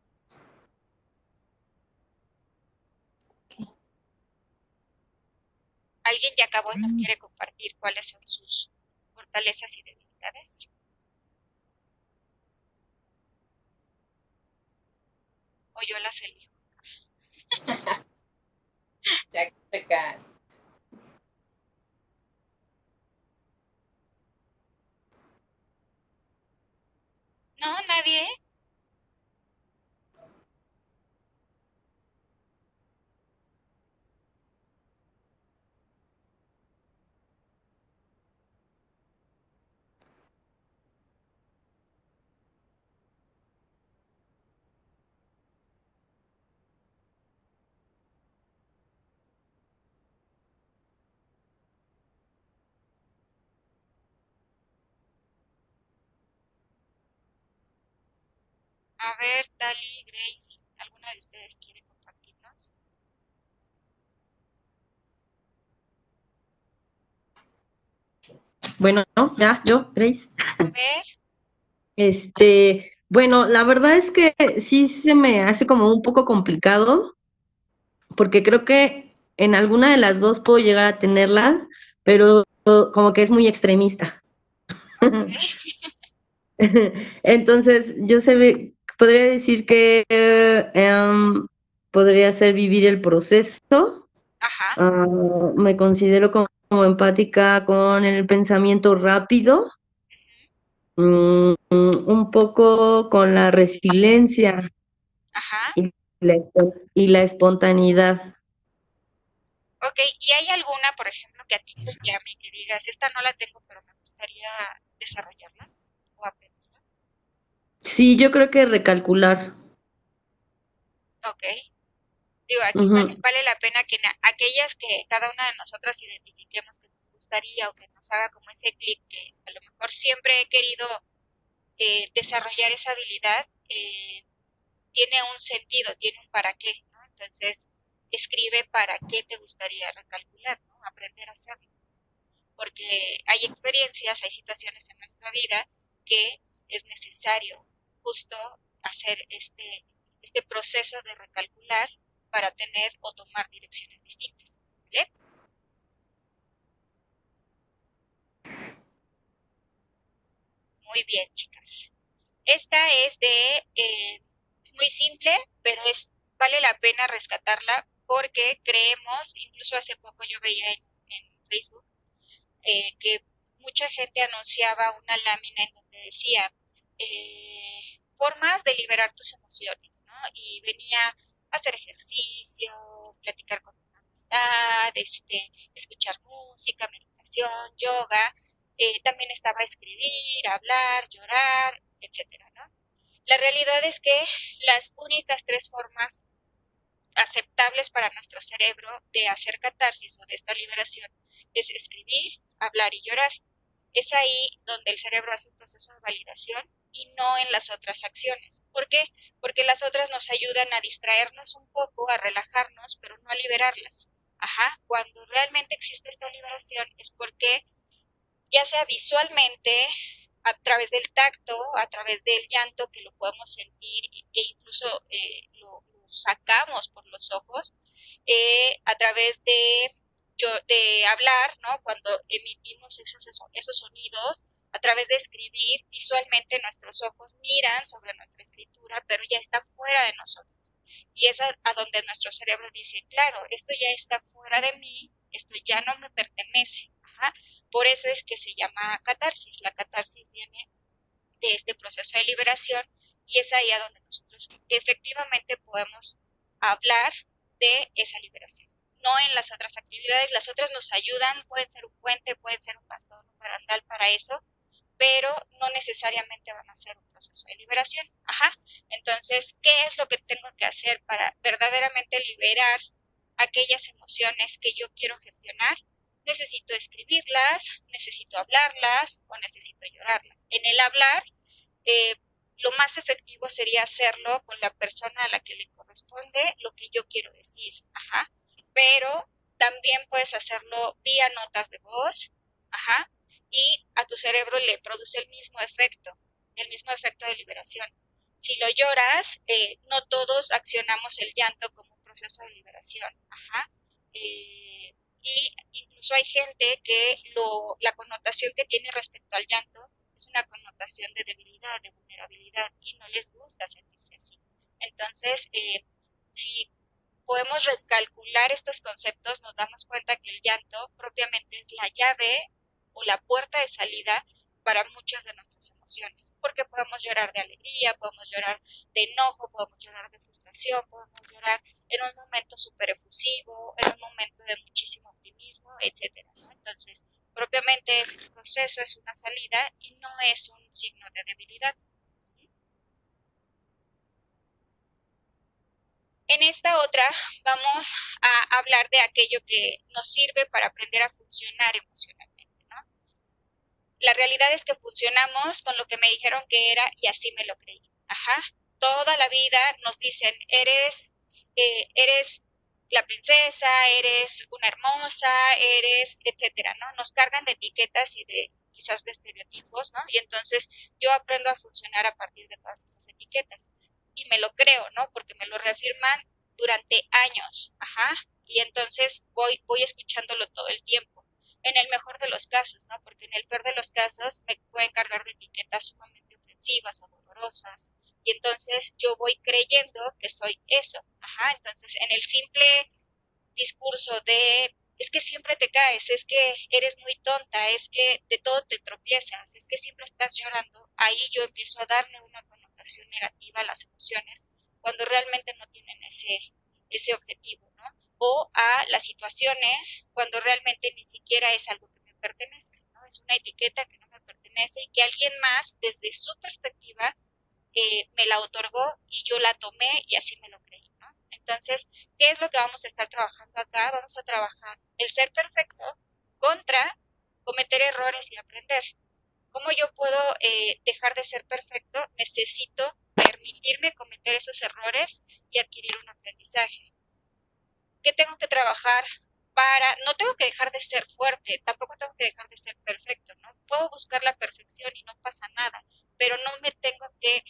¿Alguien ya acabó y nos quiere compartir cuáles son sus fortalezas y debilidades? ¿O yo las elijo? Ya que te cae. No, nadie. A ver, Tali, Grace, ¿alguna de ustedes quiere compartirnos? Bueno, ¿no? Ya, yo, Grace. A ver, Bueno, la verdad es que sí se me hace como un poco complicado, porque creo que en alguna de las dos puedo llegar a tenerlas, pero como que es muy extremista. Entonces, podría decir que podría ser vivir el proceso. Ajá, Me considero como empática con el pensamiento rápido, un poco con la resiliencia ajá. y la espontaneidad. Ok, ¿y hay alguna, por ejemplo, que a ti te llame y que digas, esta no la tengo, pero me gustaría desarrollarla o aprenderla? Sí, yo creo que recalcular. Ok. Digo, aquí Ujú. vale la pena que aquellas que cada una de nosotras identifiquemos que nos gustaría o que nos haga como ese clic, que a lo mejor siempre he querido desarrollar esa habilidad, tiene un sentido, tiene un para qué, ¿no? Entonces, escribe para qué te gustaría recalcular, ¿no? Aprender a hacerlo. Porque hay experiencias, hay situaciones en nuestra vida que es necesario justo hacer este proceso de recalcular para tener o tomar direcciones distintas. ¿Vale? Muy bien, chicas. Esta es es muy simple, pero vale la pena rescatarla porque creemos, incluso hace poco yo veía en Facebook, que mucha gente anunciaba una lámina en donde decía formas de liberar tus emociones, ¿no? Y venía a hacer ejercicio, platicar con una amistad, escuchar música, meditación, yoga. También estaba escribir, hablar, llorar, etcétera, ¿no? La realidad es que las únicas tres formas aceptables para nuestro cerebro de hacer catarsis o de esta liberación es escribir, hablar y llorar. Es ahí donde el cerebro hace un proceso de validación y no en las otras acciones. ¿Por qué? Porque las otras nos ayudan a distraernos un poco, a relajarnos, pero no a liberarlas. Ajá, cuando realmente existe esta liberación es porque ya sea visualmente, a través del tacto, a través del llanto que lo podemos sentir e incluso lo sacamos por los ojos, a través de hablar, ¿no? Cuando emitimos esos sonidos, a través de escribir, visualmente nuestros ojos miran sobre nuestra escritura, pero ya está fuera de nosotros. Y es a donde nuestro cerebro dice, claro, esto ya está fuera de mí, esto ya no me pertenece. Ajá. Por eso es que se llama catarsis. La catarsis viene de este proceso de liberación y es ahí a donde nosotros efectivamente podemos hablar de esa liberación. No en las otras actividades, las otras nos ayudan, pueden ser un puente, pueden ser un bastón, un barandal para eso, pero no necesariamente van a ser un proceso de liberación. Ajá. Entonces, ¿qué es lo que tengo que hacer para verdaderamente liberar aquellas emociones que yo quiero gestionar? Necesito escribirlas, necesito hablarlas o necesito llorarlas. En el hablar, eh, lo más efectivo sería hacerlo con la persona a la que le corresponde lo que yo quiero decir. Ajá. Pero también puedes hacerlo vía notas de voz. Ajá. Y a tu cerebro le produce el mismo efecto de liberación. Si lo lloras, no todos accionamos el llanto como un proceso de liberación. Ajá. Y incluso hay gente que la connotación que tiene respecto al llanto es una connotación de debilidad, de vulnerabilidad, y no les gusta sentirse así. Entonces, si podemos recalcular estos conceptos, nos damos cuenta que el llanto propiamente es la llave o la puerta de salida para muchas de nuestras emociones, porque podemos llorar de alegría, podemos llorar de enojo, podemos llorar de frustración, podemos llorar en un momento súper efusivo, en un momento de muchísimo optimismo, etcétera, ¿no? Entonces, propiamente es un proceso, es una salida y no es un signo de debilidad. En esta otra vamos a hablar de aquello que nos sirve para aprender a funcionar emocionalmente, ¿no? La realidad es que funcionamos con lo que me dijeron que era y así me lo creí. Ajá. Toda la vida nos dicen, eres la princesa, eres una hermosa, eres, etcétera, ¿no? Nos cargan de etiquetas y de quizás de estereotipos, ¿no? Y entonces yo aprendo a funcionar a partir de todas esas etiquetas. Y me lo creo, ¿no? Porque me lo reafirman durante años, ajá. Y entonces voy escuchándolo todo el tiempo en el mejor de los casos, ¿no? Porque en el peor de los casos me pueden cargar de etiquetas sumamente ofensivas o dolorosas, y entonces yo voy creyendo que soy eso. Ajá, entonces en el simple discurso de es que siempre te caes, es que eres muy tonta, es que de todo te tropiezas, es que siempre estás llorando, ahí yo empiezo a darle una connotación negativa a las emociones cuando realmente no tienen ese objetivo, ¿no? O a las situaciones cuando realmente ni siquiera es algo que me pertenezca, ¿no? Es una etiqueta que no me pertenece y que alguien más, desde su perspectiva, me la otorgó y yo la tomé y así me lo creí, ¿no? Entonces, ¿qué es lo que vamos a estar trabajando acá? Vamos a trabajar el ser perfecto contra cometer errores y aprender. ¿Cómo yo puedo dejar de ser perfecto? Necesito permitirme cometer esos errores y adquirir un aprendizaje. ¿Qué tengo que trabajar para? No tengo que dejar de ser fuerte, tampoco tengo que dejar de ser perfecto, ¿no? Puedo buscar la perfección y no pasa nada, pero no me tengo que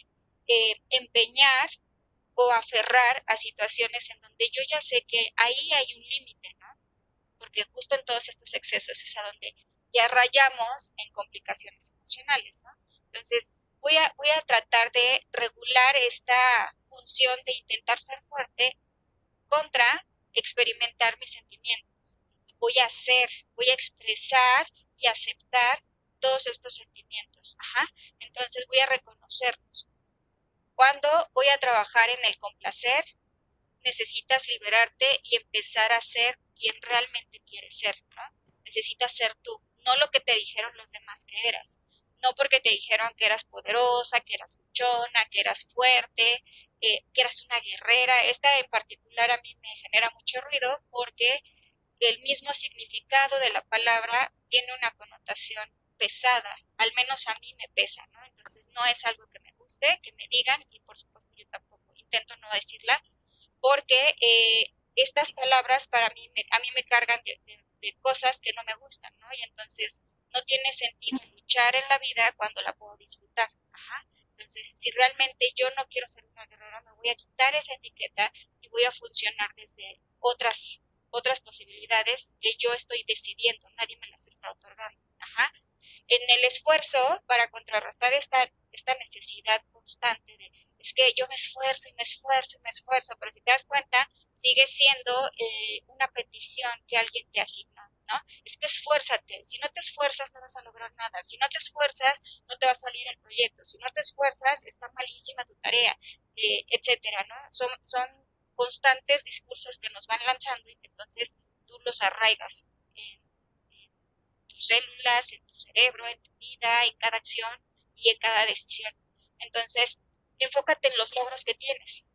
empeñar o aferrar a situaciones en donde yo ya sé que ahí hay un límite, ¿no? Porque justo en todos estos excesos es a donde ya rayamos en complicaciones emocionales, ¿no? Entonces, voy a tratar de regular esta función de intentar ser fuerte contra experimentar mis sentimientos. Voy a hacer, voy a expresar y aceptar todos estos sentimientos. Ajá. Entonces voy a reconocerlos. Cuando voy a trabajar en el complacer, necesitas liberarte y empezar a ser quien realmente quieres ser, ¿no? Necesitas ser tú, no lo que te dijeron los demás que eras. No porque te dijeron que eras poderosa, que eras luchona, que eras fuerte, que eras una guerrera. Esta en particular a mí me genera mucho ruido porque el mismo significado de la palabra tiene una connotación pesada, al menos a mí me pesa, ¿no? Entonces no es algo que me guste, que me digan y por supuesto yo tampoco intento no decirla porque estas palabras para mí a mí me cargan de cosas que no me gustan, ¿no? Y entonces no tiene sentido luchar en la vida cuando la puedo disfrutar. Ajá. Entonces, si realmente yo no quiero ser una guerrera, me voy a quitar esa etiqueta y voy a funcionar desde otras posibilidades que yo estoy decidiendo, nadie me las está otorgando. Ajá. En el esfuerzo para contrarrestar esta necesidad constante de es que yo me esfuerzo y me esfuerzo y me esfuerzo, pero si te das cuenta, sigue siendo una petición que alguien te asignó, ¿no? Es que esfuérzate, si no te esfuerzas no vas a lograr nada, si no te esfuerzas no te va a salir el proyecto, si no te esfuerzas está malísima tu tarea, etcétera, ¿no? Son constantes discursos que nos van lanzando y que entonces tú los arraigas en tus células, en tu cerebro, en tu vida, en cada acción y en cada decisión. Entonces, enfócate en los logros que tienes,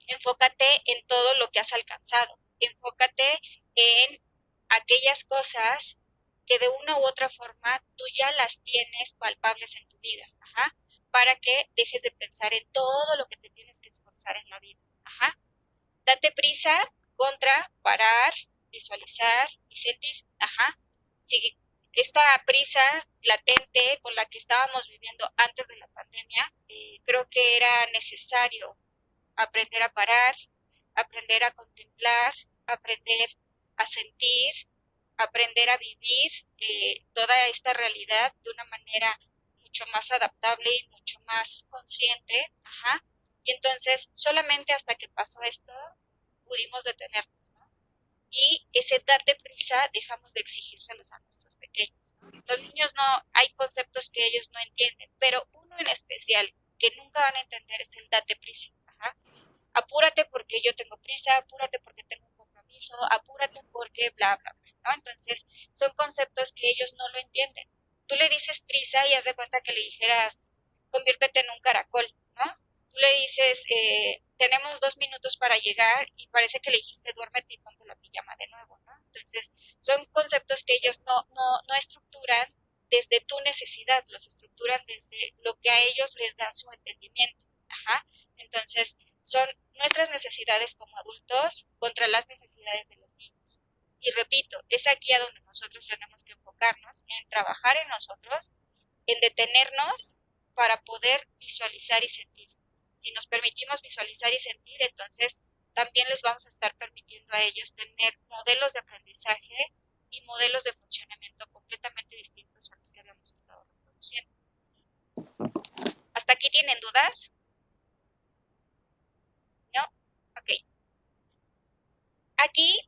enfócate en todo lo que has alcanzado, enfócate en aquellas cosas que de una u otra forma tú ya las tienes palpables en tu vida, ajá, para que dejes de pensar en todo lo que te tienes que esforzar en la vida. Ajá. Date prisa contra parar, visualizar y sentir. Ajá. Si esta prisa latente con la que estábamos viviendo antes de la pandemia, creo que era necesario aprender a parar, aprender a contemplar, aprender a sentir, aprender a vivir toda esta realidad de una manera mucho más adaptable y mucho más consciente. Ajá. Y entonces, solamente hasta que pasó esto, pudimos detenernos, ¿no? Y ese date prisa dejamos de exigírselos a nuestros pequeños, ¿no? Los niños no, hay conceptos que ellos no entienden, pero uno en especial que nunca van a entender es el date prisa. Ajá. Apúrate porque yo tengo prisa, apúrate porque tengo un compromiso, apúrate porque bla, bla, bla, ¿no? Entonces, son conceptos que ellos no lo entienden. Tú le dices prisa y haz de cuenta que le dijeras, conviértete en un caracol, ¿no? Tú le dices, tenemos 2 minutos para llegar y parece que le dijiste duérmete y ponte la pijama de nuevo, ¿no? Entonces, son conceptos que ellos no estructuran desde tu necesidad, los estructuran desde lo que a ellos les da su entendimiento. Ajá. Entonces, son nuestras necesidades como adultos contra las necesidades de los niños. Y repito, es aquí a donde nosotros tenemos que enfocarnos, en trabajar en nosotros, en detenernos para poder visualizar y sentir. Si nos permitimos visualizar y sentir, entonces también les vamos a estar permitiendo a ellos tener modelos de aprendizaje y modelos de funcionamiento completamente distintos a los que habíamos estado reproduciendo. ¿Hasta aquí tienen dudas? Aquí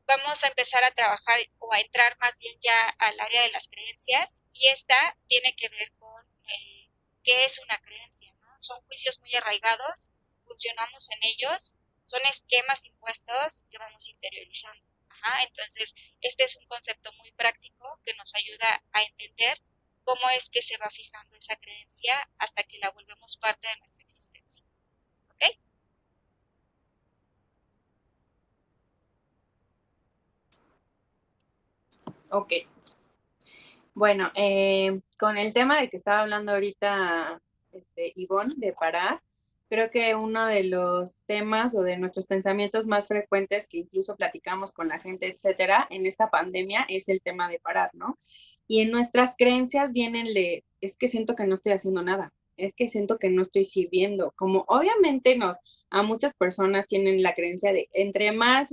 vamos a empezar a trabajar o a entrar más bien ya al área de las creencias y esta tiene que ver con qué es una creencia, ¿no? Son juicios muy arraigados, funcionamos en ellos, son esquemas impuestos que vamos interiorizando. Ajá, entonces, este es un concepto muy práctico que nos ayuda a entender cómo es que se va fijando esa creencia hasta que la volvemos parte de nuestra existencia. ¿Ok? Ok. Bueno, con el tema de que estaba hablando ahorita Ivonne, de parar, creo que uno de los temas o de nuestros pensamientos más frecuentes que incluso platicamos con la gente, etcétera, en esta pandemia es el tema de parar, ¿no? Y en nuestras creencias vienen es que siento que no estoy haciendo nada, es que siento que no estoy sirviendo, como obviamente a muchas personas tienen la creencia de entre más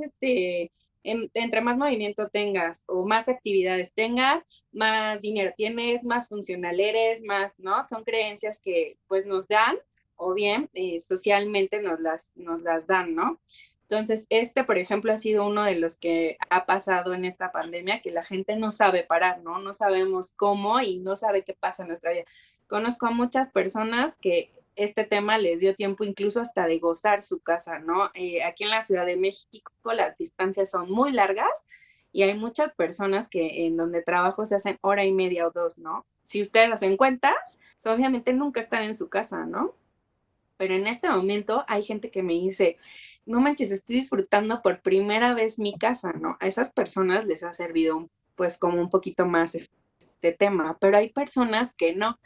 entre más movimiento tengas o más actividades tengas, más dinero tienes, más funcional eres, más, ¿no? Son creencias que pues nos dan o bien socialmente nos las dan, ¿no? Entonces, por ejemplo, ha sido uno de los que ha pasado en esta pandemia, que la gente no sabe parar, ¿no? No sabemos cómo y no sabe qué pasa en nuestra vida. Conozco a muchas personas que este tema les dio tiempo incluso hasta de gozar su casa, ¿no? Aquí en la Ciudad de México las distancias son muy largas y hay muchas personas que en donde trabajo se hacen hora y media o dos, ¿no? Si ustedes hacen cuentas, pues, obviamente nunca están en su casa, ¿no? Pero en este momento hay gente que me dice, no manches, estoy disfrutando por primera vez mi casa, ¿no? A esas personas les ha servido pues como un poquito más este tema, pero hay personas que no,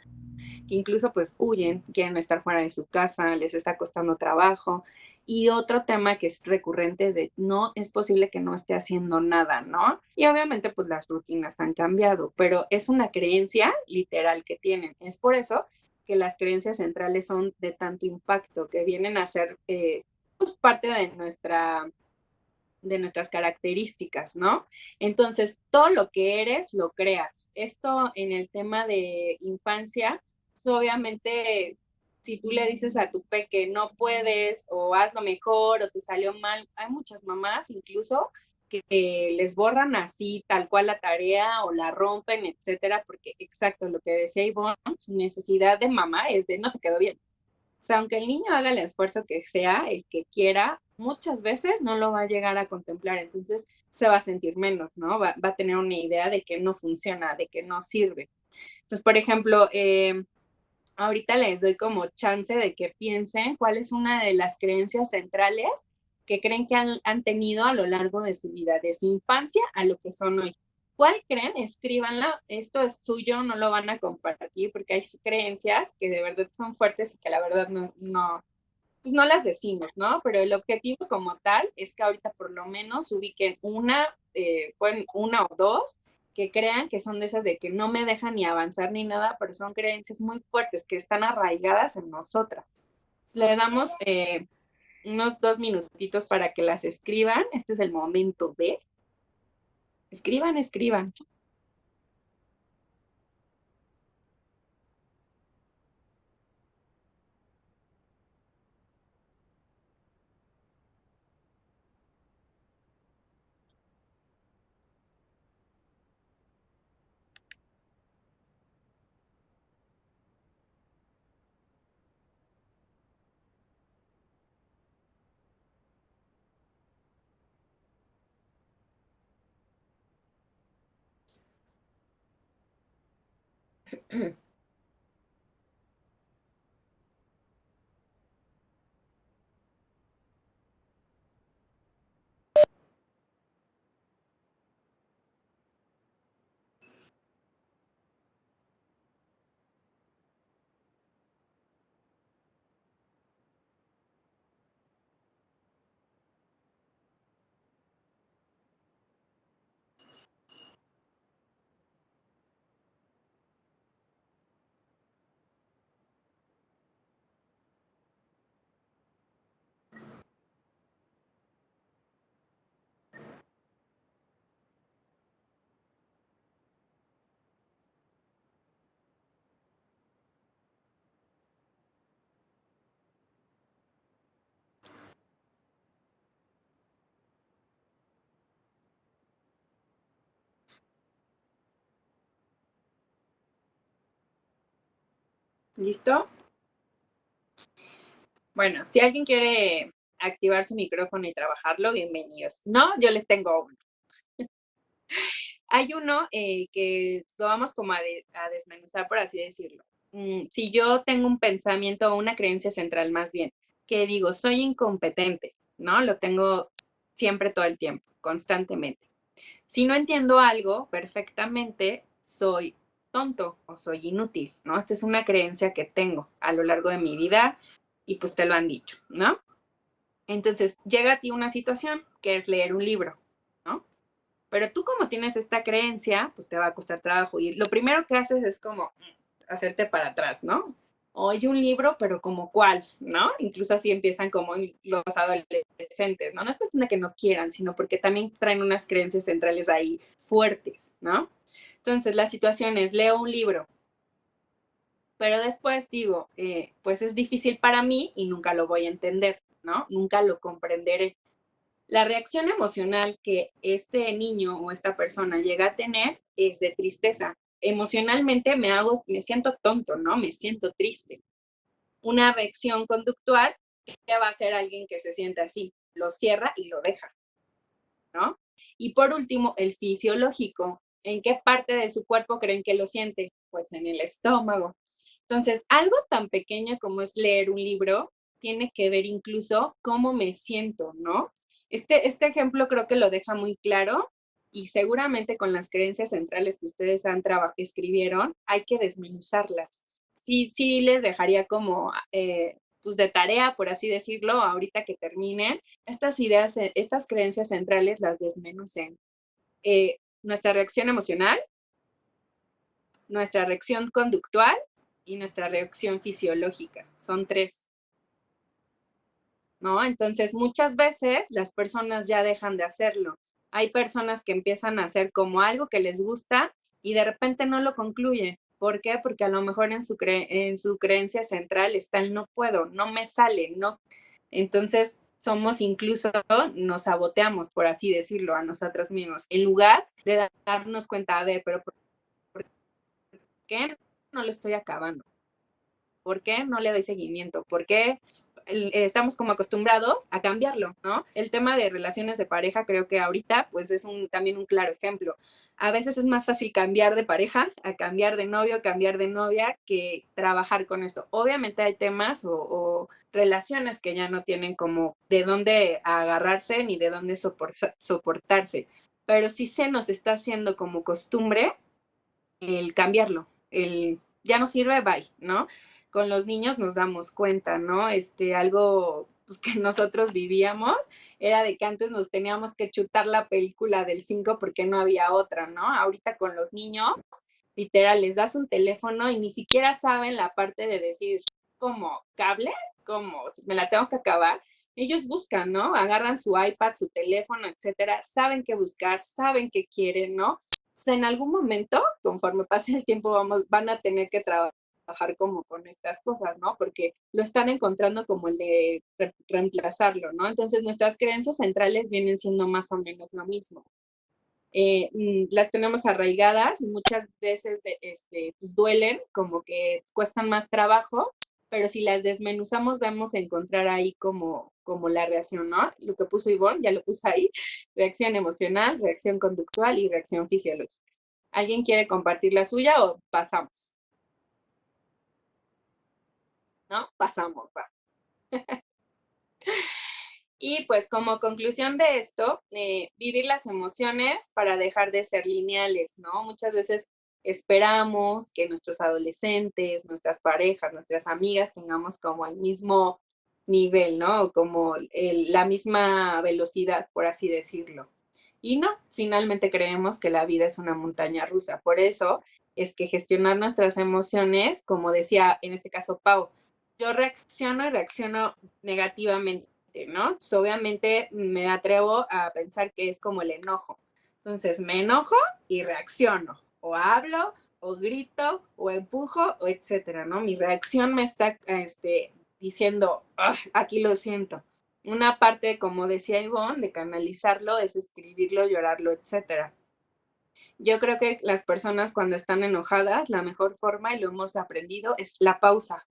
que incluso pues huyen, quieren estar fuera de su casa, les está costando trabajo. Y otro tema que es recurrente es de no es posible que no esté haciendo nada, ¿no? Y obviamente pues las rutinas han cambiado, pero es una creencia literal que tienen. Es por eso que las creencias centrales son de tanto impacto, que vienen a ser pues parte de nuestras características, ¿no? Entonces, todo lo que eres, lo creas. Esto en el tema de infancia, pues obviamente, si tú le dices a tu peque no puedes o hazlo mejor o te salió mal, hay muchas mamás incluso que les borran así tal cual la tarea o la rompen, etcétera, porque exacto lo que decía Ivonne, su necesidad de mamá es de no te quedó bien. O sea, aunque el niño haga el esfuerzo que sea, el que quiera, muchas veces no lo va a llegar a contemplar, entonces se va a sentir menos, ¿no? Va a tener una idea de que no funciona, de que no sirve. Entonces, por ejemplo, ahorita les doy como chance de que piensen cuál es una de las creencias centrales que creen que han tenido a lo largo de su vida, de su infancia a lo que son hoy. ¿Cuál creen? Escríbanla. Esto es suyo, no lo van a compartir porque hay creencias que de verdad son fuertes y que la verdad pues no las decimos, ¿no? Pero el objetivo como tal es que ahorita por lo menos ubiquen pueden una o dos que crean que son de esas de que no me dejan ni avanzar ni nada, pero son creencias muy fuertes que están arraigadas en nosotras. Le damos unos 2 minutitos para que las escriban. Este es el momento de. Escriban, escriban. ¿Listo? Bueno, si alguien quiere activar su micrófono y trabajarlo, bienvenidos. No, yo les tengo uno. Hay uno que lo vamos como a desmenuzar, por así decirlo. Si yo tengo un pensamiento o una creencia central más bien, que digo, soy incompetente, ¿no? Lo tengo siempre todo el tiempo, constantemente. Si no entiendo algo perfectamente, soy tonto o soy inútil, ¿no? Esta es una creencia que tengo a lo largo de mi vida y pues te lo han dicho, ¿no? Entonces llega a ti una situación que es leer un libro, ¿no? Pero tú como tienes esta creencia, pues te va a costar trabajo. Y lo primero que haces es como hacerte para atrás, ¿no? Oye, un libro, pero como cuál, ¿no? Incluso así empiezan como los adolescentes, ¿no? No es cuestión de que no quieran, sino porque también traen unas creencias centrales ahí fuertes, ¿no? Entonces, la situación es, leo un libro, pero después digo, pues es difícil para mí y nunca lo voy a entender, ¿no? Nunca lo comprenderé. La reacción emocional que este niño o esta persona llega a tener es de tristeza. Emocionalmente me siento tonto, ¿no? Me siento triste. Una reacción conductual que va a ser alguien que se siente así, lo cierra y lo deja, ¿no? Y por último, el fisiológico. ¿En qué parte de su cuerpo creen que lo siente? Pues en el estómago. Entonces, algo tan pequeño como es leer un libro tiene que ver incluso cómo me siento, ¿no? Este ejemplo creo que lo deja muy claro y seguramente con las creencias centrales que ustedes escribieron, hay que desmenuzarlas. Sí, sí les dejaría como pues de tarea, por así decirlo, ahorita que terminen, estas ideas, estas creencias centrales las desmenucen. Nuestra reacción emocional, nuestra reacción conductual y nuestra reacción fisiológica. Son tres, ¿no? Entonces, muchas veces las personas ya dejan de hacerlo. Hay personas que empiezan a hacer como algo que les gusta y de repente no lo concluyen. ¿Por qué? Porque a lo mejor en su creencia central está el no puedo, no me sale, no. Entonces, somos incluso, nos saboteamos, por así decirlo, a nosotros mismos, en lugar de darnos cuenta, a ver, pero ¿por qué no lo estoy acabando? ¿Por qué no le doy seguimiento? ¿Por qué estamos como acostumbrados a cambiarlo, ¿no? El tema de relaciones de pareja creo que ahorita pues es también un claro ejemplo. A veces es más fácil cambiar de pareja, a cambiar de novio, cambiar de novia, que trabajar con esto. Obviamente hay temas o relaciones que ya no tienen como de dónde agarrarse ni de dónde soportarse, pero sí se nos está haciendo como costumbre el cambiarlo, el ya no sirve, bye, ¿no? Con los niños nos damos cuenta, ¿no? Algo pues, que nosotros vivíamos era de que antes nos teníamos que chutar la película del 5 porque no había otra, ¿no? Ahorita con los niños, literal, les das un teléfono y ni siquiera saben la parte de decir, ¿cómo? ¿Cable? ¿Cómo? ¿Me la tengo que acabar? Ellos buscan, ¿no? Agarran su iPad, su teléfono, etcétera, saben qué buscar, saben qué quieren, ¿no? Sea, en algún momento, conforme pase el tiempo, van a tener que trabajar como con estas cosas, ¿no? Porque lo están encontrando como el de reemplazarlo, ¿no? Entonces nuestras creencias centrales vienen siendo más o menos lo mismo. Las tenemos arraigadas y muchas veces pues duelen, como que cuestan más trabajo, pero si las desmenuzamos vamos a encontrar ahí como la reacción, ¿no? Lo que puso Ivonne, ya lo puso ahí, reacción emocional, reacción conductual y reacción fisiológica. ¿Alguien quiere compartir la suya o pasamos? ¿No? Pasamos, va. Y pues como conclusión de esto, vivir las emociones para dejar de ser lineales, ¿no? Muchas veces esperamos que nuestros adolescentes, nuestras parejas, nuestras amigas tengamos como el mismo nivel, ¿no? Como la misma velocidad, por así decirlo. Y no, finalmente creemos que la vida es una montaña rusa. Por eso es que gestionar nuestras emociones, como decía en este caso Pau, yo reacciono y reacciono negativamente, ¿no? Entonces, obviamente me atrevo a pensar que es como el enojo. Entonces me enojo y reacciono, o hablo, o grito, o empujo, o etcétera, ¿no? Mi reacción me está diciendo, aquí lo siento. Una parte, como decía Ivonne, de canalizarlo es escribirlo, llorarlo, etcétera. Yo creo que las personas cuando están enojadas, la mejor forma, y lo hemos aprendido, es la pausa.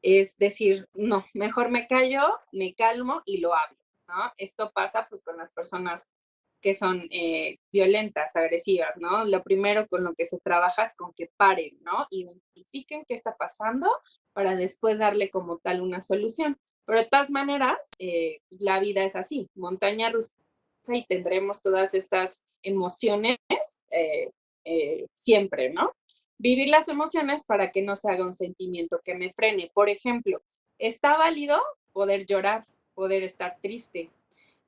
Es decir, no, mejor me callo, me calmo y lo hablo, ¿no? Esto pasa pues con las personas que son violentas, agresivas, ¿no? Lo primero con lo que se trabaja es con que paren, ¿no? Identifiquen qué está pasando para después darle como tal una solución. Pero de todas maneras, la vida es así, montaña rusa, y tendremos todas estas emociones siempre, ¿no? Vivir las emociones para que no se haga un sentimiento que me frene. Por ejemplo, está válido poder llorar, poder estar triste,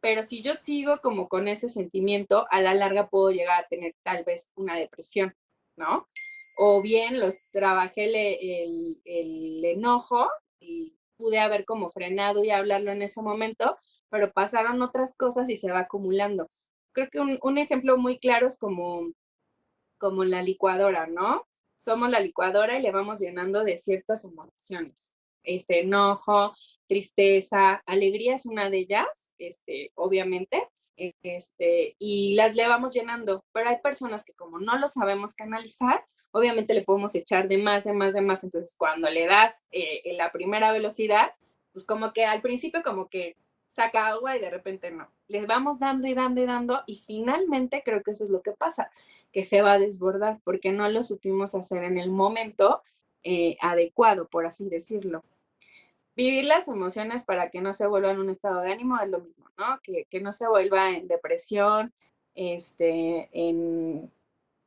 pero si yo sigo como con ese sentimiento, a la larga puedo llegar a tener tal vez una depresión, ¿no? O bien trabajé el enojo y pude haber como frenado y hablarlo en ese momento, pero pasaron otras cosas y se va acumulando. Creo que un ejemplo muy claro es como la licuadora, ¿no? Somos la licuadora y le vamos llenando de ciertas emociones. Enojo, tristeza, alegría es una de ellas, obviamente, y le vamos llenando, pero hay personas que como no lo sabemos canalizar, obviamente le podemos echar de más, de más, de más, entonces cuando le das en la primera velocidad, pues como que al principio como que saca agua y de repente no. Les vamos dando y dando y dando y finalmente creo que eso es lo que pasa, que se va a desbordar porque no lo supimos hacer en el momento adecuado, por así decirlo. Vivir las emociones para que no se vuelva en un estado de ánimo es lo mismo, ¿no? Que no se vuelva en depresión,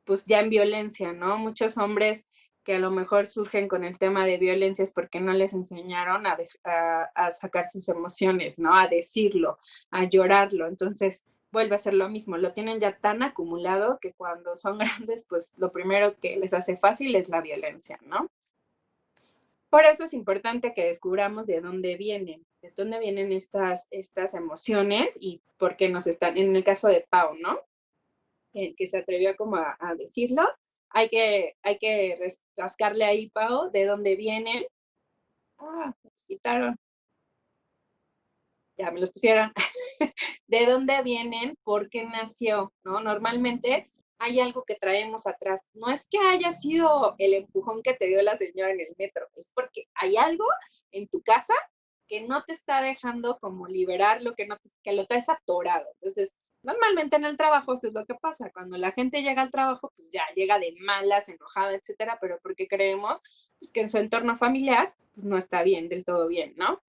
pues ya en violencia, ¿no? Muchos hombres que a lo mejor surgen con el tema de violencia es porque no les enseñaron a sacar sus emociones, ¿no? A decirlo, a llorarlo. Entonces vuelve a ser lo mismo, lo tienen ya tan acumulado que cuando son grandes, pues lo primero que les hace fácil es la violencia, ¿no? Por eso es importante que descubramos de dónde vienen estas emociones y por qué nos están, en el caso de Pau, ¿no? Que se atrevió como a decirlo, hay que rascarle ahí, Pau, de dónde vienen. Ah, me los quitaron, ya me los pusieron. De dónde vienen, por qué nació, ¿no? Normalmente hay algo que traemos atrás. No es que haya sido el empujón que te dio la señora en el metro, es porque hay algo en tu casa que no te está dejando como liberar lo que lo traes atorado. Entonces, normalmente en el trabajo eso es lo que pasa. Cuando la gente llega al trabajo, pues ya llega de malas, enojada, etcétera, pero porque creemos pues, que en su entorno familiar, pues no está bien, del todo bien, ¿no?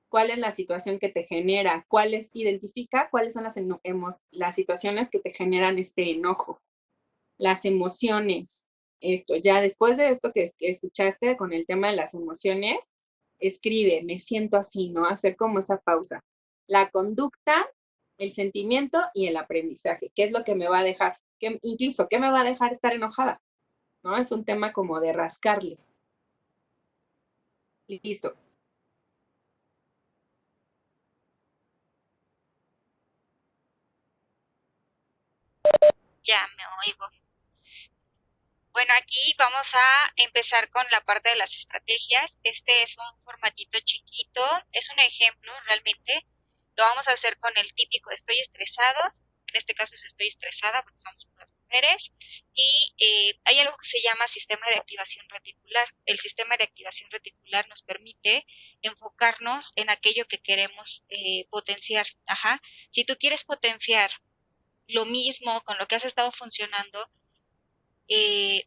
¿Cuál es la situación que te genera? Identifica cuáles son las situaciones que te generan este enojo, las emociones. Ya después de esto que escuchaste con el tema de las emociones, escribe, me siento así, ¿no? Hacer como esa pausa. La conducta, el sentimiento y el aprendizaje. ¿Qué es lo que me va a dejar? Incluso, ¿qué me va a dejar estar enojada? ¿No? Es un tema como de rascarle. Listo. Ya me oigo. Bueno, aquí vamos a empezar con la parte de las estrategias. Este es un formatito chiquito, es un ejemplo realmente. Lo vamos a hacer con el típico estoy estresado. En este caso es estoy estresada porque somos puras mujeres. Y hay algo que se llama sistema de activación reticular. El sistema de activación reticular nos permite enfocarnos en aquello que queremos potenciar. Ajá. Si tú quieres potenciar lo mismo con lo que has estado funcionando,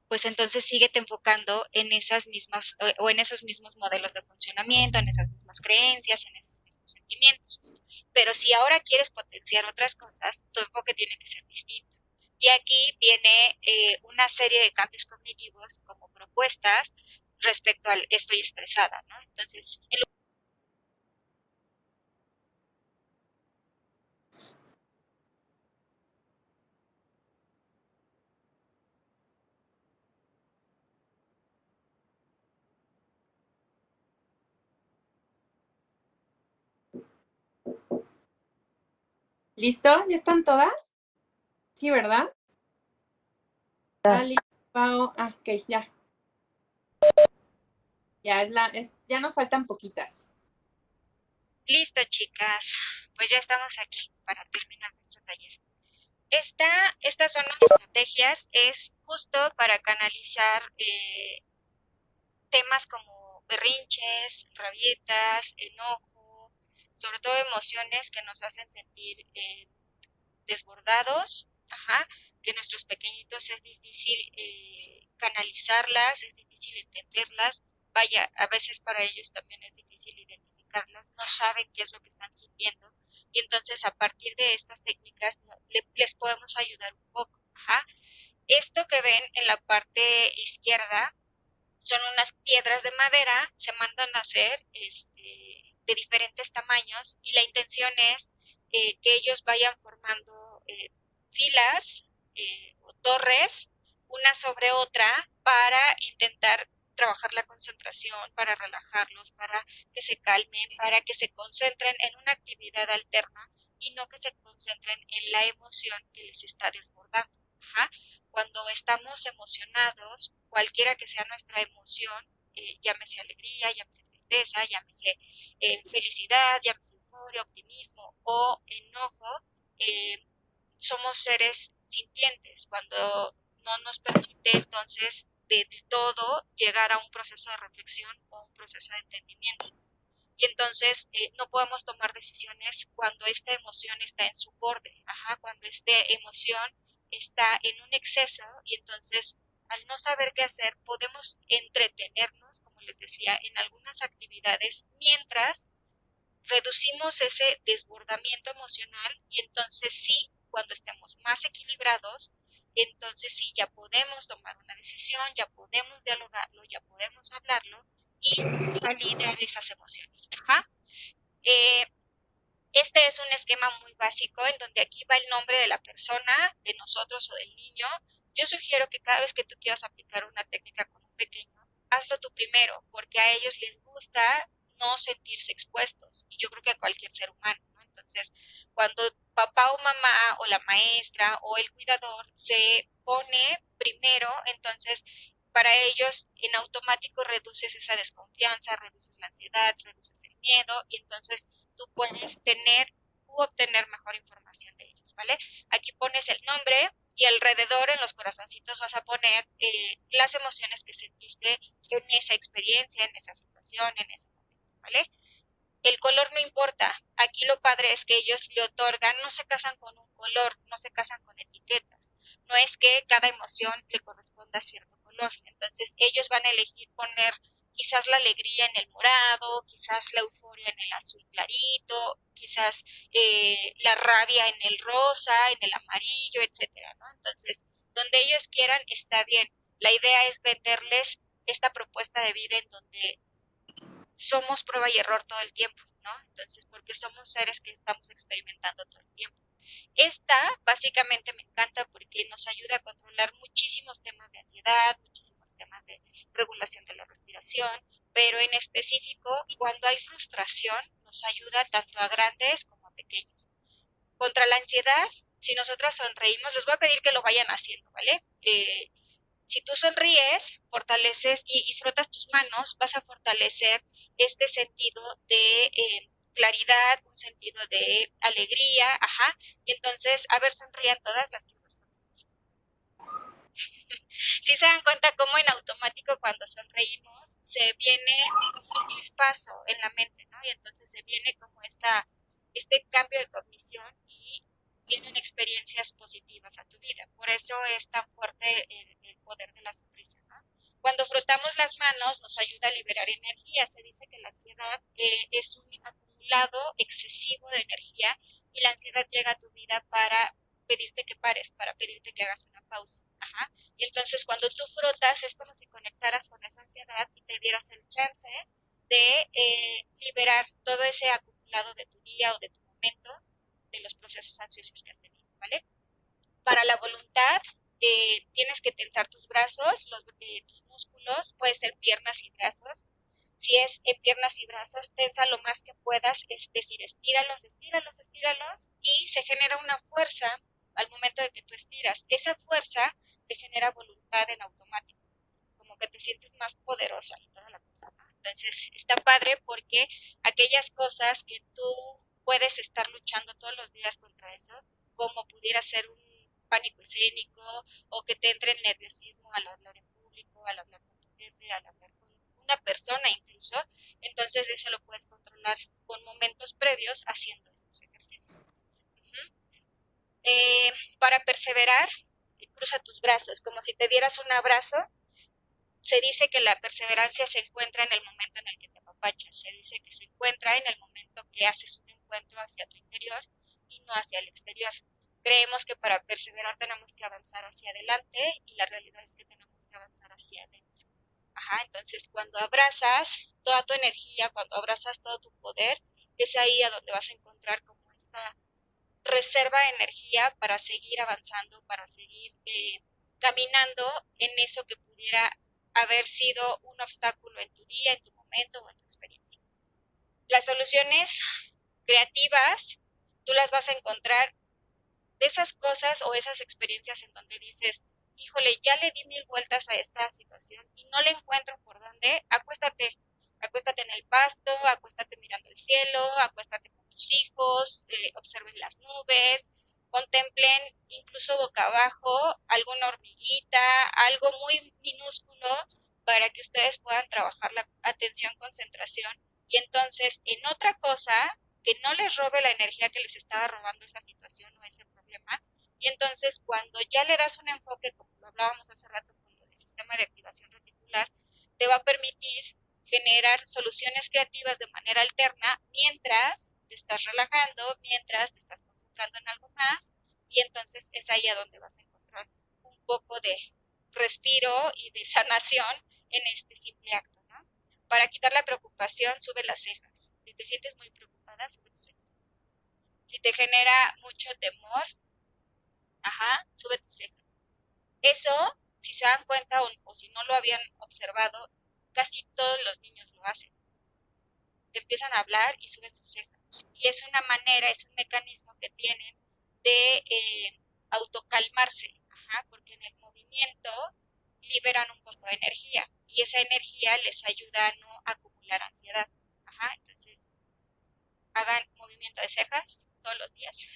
pues entonces síguete enfocando en esas mismas o en esos mismos modelos de funcionamiento, en esas mismas creencias, en esos mismos sentimientos. Pero si ahora quieres potenciar otras cosas, tu enfoque tiene que ser distinto. Y aquí viene una serie de cambios cognitivos como propuestas respecto al estoy estresada, ¿no? Entonces, ¿Listo? ¿Ya están todas? Sí, ¿verdad? Dale, Pau. Ah, ok, ya. Ya nos faltan poquitas. listo, chicas, pues ya estamos aquí para terminar nuestro taller. Estas son las estrategias, es justo para canalizar temas como berrinches, rabietas, enojo, sobre todo emociones que nos hacen sentir desbordados, ajá, que nuestros pequeñitos es difícil canalizarlas, es difícil entenderlas, vaya, a veces para ellos también es difícil identificarlas, no saben qué es lo que están sintiendo y entonces a partir de estas técnicas les podemos ayudar un poco, ajá. Esto que ven en la parte izquierda son unas piedras de madera, se mandan a hacer de diferentes tamaños y la intención es que ellos vayan formando filas o torres una sobre otra para intentar trabajar la concentración, para relajarlos, para que se calmen, para que se concentren en una actividad alterna y no que se concentren en la emoción que les está desbordando. Ajá. Cuando estamos emocionados, cualquiera que sea nuestra emoción, llámese alegría, llámese tristeza, llámese felicidad, llámese euforia, optimismo o enojo, somos seres sintientes. Cuando no nos permite entonces de todo llegar a un proceso de reflexión o un proceso de entendimiento. Y entonces no podemos tomar decisiones cuando esta emoción está en su borde, ajá, cuando esta emoción está en un exceso y entonces al no saber qué hacer podemos entretenernos, como les decía, en algunas actividades mientras reducimos ese desbordamiento emocional y entonces sí, cuando estemos más equilibrados, entonces sí, ya podemos tomar una decisión, ya podemos dialogarlo, ya podemos hablarlo y validar esas emociones. Ajá. Eh, este es un esquema muy básico en donde aquí va el nombre de la persona, de nosotros o del niño. Yo sugiero que cada vez que tú quieras aplicar una técnica con un pequeño, hazlo tú primero, porque a ellos les gusta no sentirse expuestos, y yo creo que a cualquier ser humano, ¿no? Entonces, cuando papá o mamá o la maestra o el cuidador se pone primero, entonces para ellos en automático reduces esa desconfianza, reduces la ansiedad, reduces el miedo y entonces tú puedes tener u obtener mejor información de ellos, ¿vale? Aquí pones el nombre y alrededor en los corazoncitos vas a poner las emociones que sentiste en esa experiencia, en esa situación, en ese momento, ¿vale? El color no importa. Aquí lo padre es que ellos le otorgan, no se casan con un color, no se casan con etiquetas. No es que cada emoción le corresponda a cierto color. Entonces ellos van a elegir poner quizás la alegría en el morado, quizás la euforia en el azul clarito, quizás la rabia en el rosa, en el amarillo, etcétera, ¿no? Entonces, donde ellos quieran está bien. La idea es venderles esta propuesta de vida en donde somos prueba y error todo el tiempo, ¿no? Entonces, porque somos seres que estamos experimentando todo el tiempo. Esta básicamente me encanta porque nos ayuda a controlar muchísimos temas de ansiedad, muchísimos temas de regulación de la respiración, pero en específico cuando hay frustración nos ayuda tanto a grandes como a pequeños. Contra la ansiedad, si nosotras sonreímos, les voy a pedir que lo vayan haciendo, ¿vale? Si tú sonríes, fortaleces y frotas tus manos, vas a fortalecer este sentido de claridad, un sentido de alegría, ajá. Y entonces, a ver, sonrían todas las que si se dan cuenta cómo en automático cuando sonreímos se viene un chispazo en la mente, ¿no? Y entonces se viene como este cambio de cognición y vienen experiencias positivas a tu vida. Por eso es tan fuerte el poder de la sonrisa, ¿no? Cuando frotamos las manos nos ayuda a liberar energía. Se dice que la ansiedad es un acumulado excesivo de energía y la ansiedad llega a tu vida para pedirte que pares, para pedirte que hagas una pausa. Ajá. Y entonces cuando tú frotas es como si conectaras con esa ansiedad y te dieras el chance de liberar todo ese acumulado de tu día o de tu momento de los procesos ansiosos que has tenido, ¿vale? Para la voluntad tienes que tensar tus brazos, tus músculos, puede ser piernas y brazos. Si es en piernas y brazos, tensa lo más que puedas, es decir, estíralos, estíralos, estíralos y se genera una fuerza al momento de que tú estiras. Esa fuerza te genera voluntad en automático, como que te sientes más poderosa y toda la cosa, ¿no? Entonces está padre porque aquellas cosas que tú puedes estar luchando todos los días contra eso, como pudiera ser un pánico escénico o que te entre el nerviosismo al hablar en público, al hablar con tu jefe, al hablar con una persona incluso. Entonces eso lo puedes controlar con momentos previos haciendo estos ejercicios. Para perseverar, cruza tus brazos, como si te dieras un abrazo. Se dice que la perseverancia se encuentra en el momento en el que te apapachas, se dice que se encuentra en el momento que haces un encuentro hacia tu interior y no hacia el exterior. Creemos que para perseverar tenemos que avanzar hacia adelante y la realidad es que tenemos que avanzar hacia adentro. Entonces cuando abrazas toda tu energía, cuando abrazas todo tu poder, es ahí a donde vas a encontrar como esta reserva de energía para seguir avanzando, para seguir caminando en eso que pudiera haber sido un obstáculo en tu día, en tu momento o en tu experiencia. Las soluciones creativas, tú las vas a encontrar de esas cosas o esas experiencias en donde dices, híjole, ya le di 1000 vueltas a esta situación y no le encuentro por dónde. Acuéstate en el pasto, acuéstate mirando el cielo, acuéstate con tus hijos, observen las nubes, contemplen incluso boca abajo alguna hormiguita, algo muy minúsculo para que ustedes puedan trabajar la atención, concentración y entonces en otra cosa que no les robe la energía que les estaba robando esa situación o ese problema. Y entonces cuando ya le das un enfoque, como lo hablábamos hace rato con el sistema de activación reticular, te va a permitir generar soluciones creativas de manera alterna mientras te estás relajando, mientras te estás concentrando en algo más y entonces es ahí a donde vas a encontrar un poco de respiro y de sanación en este simple acto, ¿no? Para quitar la preocupación, sube las cejas. Si te sientes muy preocupada, sube tus cejas. Si te genera mucho temor, sube tus cejas. Eso, si se dan cuenta o si no lo habían observado, casi todos los niños lo hacen. Te empiezan a hablar y suben sus cejas. Y es una manera, es un mecanismo que tienen de autocalmarse, porque en el movimiento liberan un poco de energía y esa energía les ayuda a no acumular ansiedad. Entonces, hagan movimiento de cejas todos los días.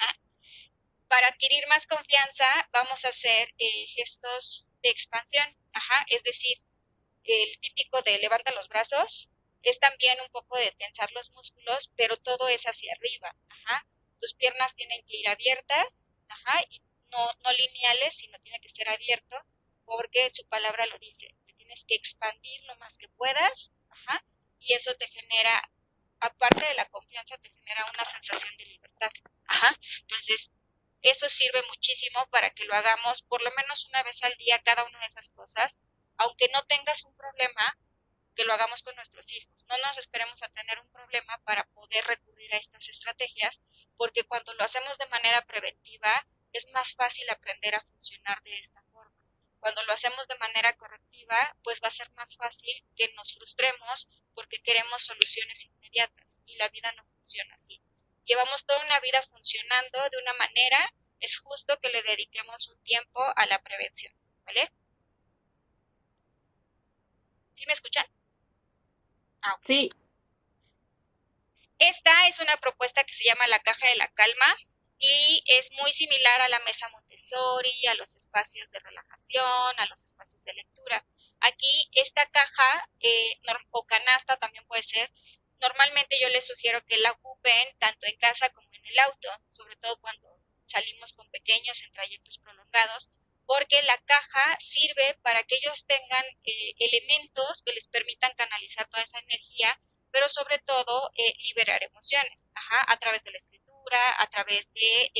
Para adquirir más confianza, vamos a hacer gestos de expansión. Es decir, el típico de levanta los brazos es también un poco de tensar los músculos, pero todo es hacia arriba. Tus piernas tienen que ir abiertas, y no lineales, sino tiene que ser abierto, porque su palabra lo dice. Te tienes que expandir lo más que puedas, y eso te genera, aparte de la confianza, te genera una sensación de libertad. Entonces, eso sirve muchísimo para que lo hagamos por lo menos una vez al día, cada una de esas cosas, aunque no tengas un problema, que lo hagamos con nuestros hijos. No nos esperemos a tener un problema para poder recurrir a estas estrategias, porque cuando lo hacemos de manera preventiva, es más fácil aprender a funcionar de esta forma. Cuando lo hacemos de manera correctiva, pues va a ser más fácil que nos frustremos porque queremos soluciones inmediatas y la vida no funciona así. Llevamos toda una vida funcionando de una manera, es justo que le dediquemos un tiempo a la prevención, ¿vale? ¿Sí me escuchan? Sí. Esta es una propuesta que se llama la caja de la calma y es muy similar a la mesa Montessori, a los espacios de relajación, a los espacios de lectura. Aquí esta caja o canasta también puede ser. Normalmente yo les sugiero que la ocupen tanto en casa como en el auto, sobre todo cuando salimos con pequeños en trayectos prolongados, porque la caja sirve para que ellos tengan elementos que les permitan canalizar toda esa energía, pero sobre todo liberar emociones, a través de la escritura, a través de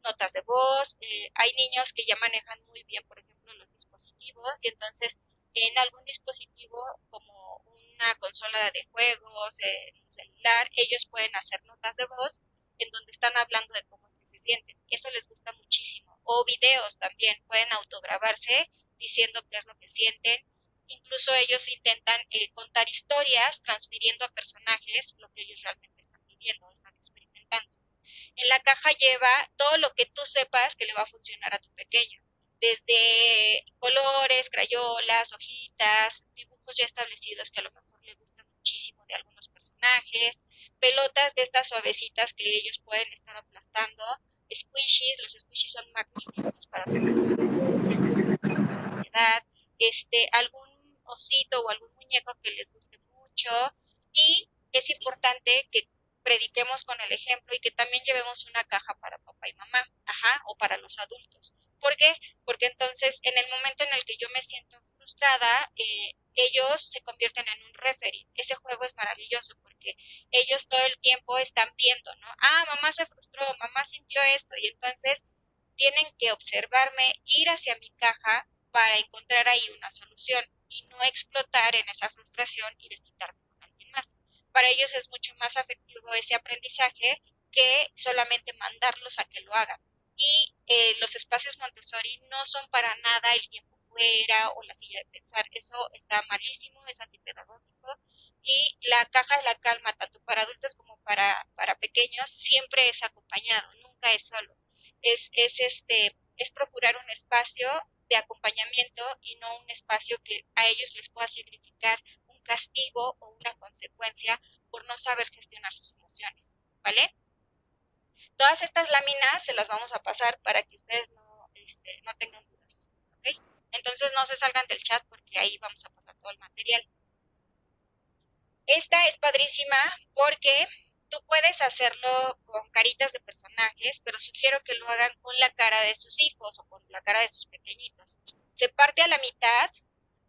notas de voz. Hay niños que ya manejan muy bien, por ejemplo, los dispositivos y entonces en algún dispositivo como una consola de juegos, un celular, ellos pueden hacer notas de voz en donde están hablando de cómo es que se sienten. Eso les gusta muchísimo. O videos también, pueden autograbarse diciendo qué es lo que sienten. Incluso ellos intentan contar historias transfiriendo a personajes lo que ellos realmente están viviendo, están experimentando. En la caja lleva todo lo que tú sepas que le va a funcionar a tu pequeño, desde colores, crayolas, hojitas, dibujos ya establecidos que a lo mejor le gustan muchísimo de algunos personajes, pelotas de estas suavecitas que ellos pueden estar aplastando, squishies. Los squishies son magníficos para reducir la frustración, la ansiedad, algún osito o algún muñeco que les guste mucho. Y es importante que prediquemos con el ejemplo y que también llevemos una caja para papá y mamá, o para los adultos. ¿Por qué? Porque entonces en el momento en el que yo me siento frustrada, ellos se convierten en un referee. Ese juego es maravilloso porque ellos todo el tiempo están viendo, ¿no? Mamá se frustró, mamá sintió esto, y entonces tienen que observarme, ir hacia mi caja para encontrar ahí una solución y no explotar en esa frustración y desquitarme con alguien más. Para ellos es mucho más afectivo ese aprendizaje que solamente mandarlos a que lo hagan. Y los espacios Montessori no son para nada el tiempo fuera o la silla de pensar. Eso está malísimo, es antipedagógico. Y la caja de la calma, tanto para adultos como para pequeños, siempre es acompañado, nunca es solo. Es procurar un espacio de acompañamiento y no un espacio que a ellos les pueda significar un castigo o una consecuencia por no saber gestionar sus emociones, ¿vale? Todas estas láminas se las vamos a pasar para que ustedes no tengan dudas, ¿ok? Entonces no se salgan del chat porque ahí vamos a pasar todo el material. Esta es padrísima porque tú puedes hacerlo con caritas de personajes, pero sugiero que lo hagan con la cara de sus hijos o con la cara de sus pequeñitos. Se parte a la mitad,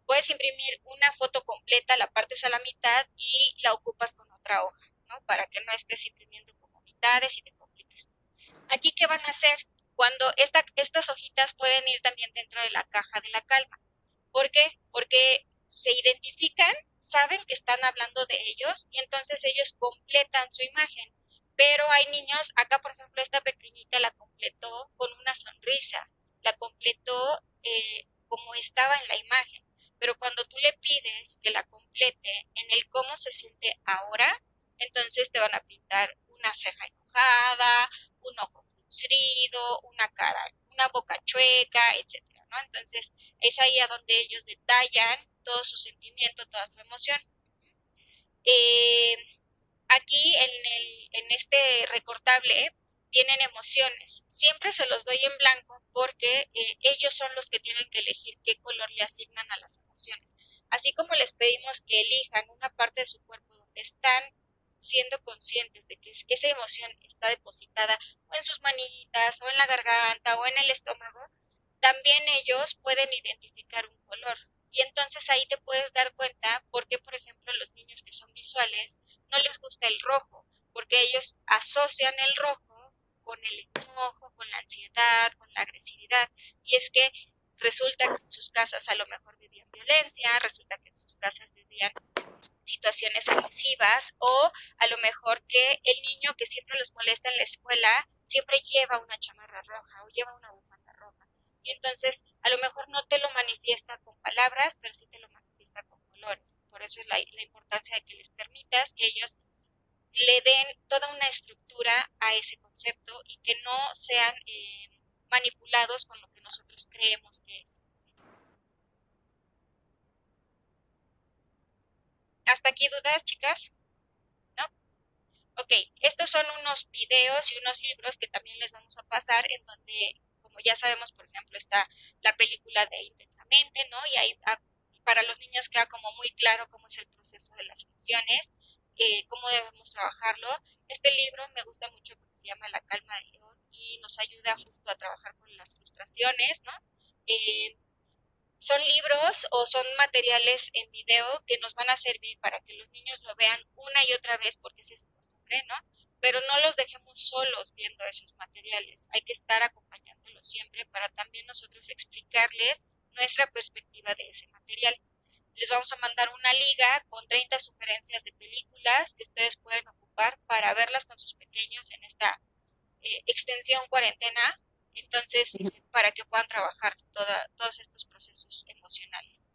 puedes imprimir una foto completa, la partes a la mitad y la ocupas con otra hoja, ¿no? Para que no estés imprimiendo como mitades y te compliques. Aquí, ¿qué van a hacer? Cuando estas hojitas pueden ir también dentro de la caja de la calma. ¿Por qué? Porque se identifican, saben que están hablando de ellos y entonces ellos completan su imagen. Pero hay niños, acá por ejemplo esta pequeñita la completó con una sonrisa, la completó como estaba en la imagen. Pero cuando tú le pides que la complete en el cómo se siente ahora, entonces te van a pintar una ceja enojada, un ojo fruncido, una cara, una boca chueca, etcétera, ¿no? Entonces es ahí a donde ellos detallan todo su sentimiento, toda su emoción. Aquí en este recortable vienen emociones. Siempre se los doy en blanco porque ellos son los que tienen que elegir qué color le asignan a las emociones. Así como les pedimos que elijan una parte de su cuerpo donde están siendo conscientes de que esa emoción está depositada o en sus manitas, o en la garganta, o en el estómago, también ellos pueden identificar un color. Y entonces ahí te puedes dar cuenta por qué, por ejemplo, los niños que son visuales no les gusta el rojo, porque ellos asocian el rojo con el enojo, con la ansiedad, con la agresividad. Y es que resulta que en sus casas a lo mejor vivían violencia, resulta que en sus casas vivían situaciones agresivas, o a lo mejor que el niño que siempre los molesta en la escuela siempre lleva una chamarra roja o lleva una bufanda roja. Y entonces a lo mejor no te lo manifiesta con palabras, pero sí te lo manifiesta con colores. Por eso es la importancia de que les permitas que ellos le den toda una estructura a ese concepto y que no sean manipulados con lo que nosotros creemos que es. ¿Hasta aquí dudas, chicas? ¿No? Ok, estos son unos videos y unos libros que también les vamos a pasar, en donde, como ya sabemos, por ejemplo, está la película de Intensamente, ¿no? Y ahí para los niños queda como muy claro cómo es el proceso de las emociones, cómo debemos trabajarlo. Este libro me gusta mucho porque se llama La calma de León y nos ayuda justo a trabajar con las frustraciones, ¿no? Son libros o son materiales en video que nos van a servir para que los niños lo vean una y otra vez porque esa es su costumbre, ¿no? Pero no los dejemos solos viendo esos materiales. Hay que estar acompañándolos siempre para también nosotros explicarles nuestra perspectiva de ese material. Les vamos a mandar una liga con 30 sugerencias de películas que ustedes pueden ocupar para verlas con sus pequeños en esta extensión cuarentena. Entonces, para que puedan trabajar todos estos procesos emocionales.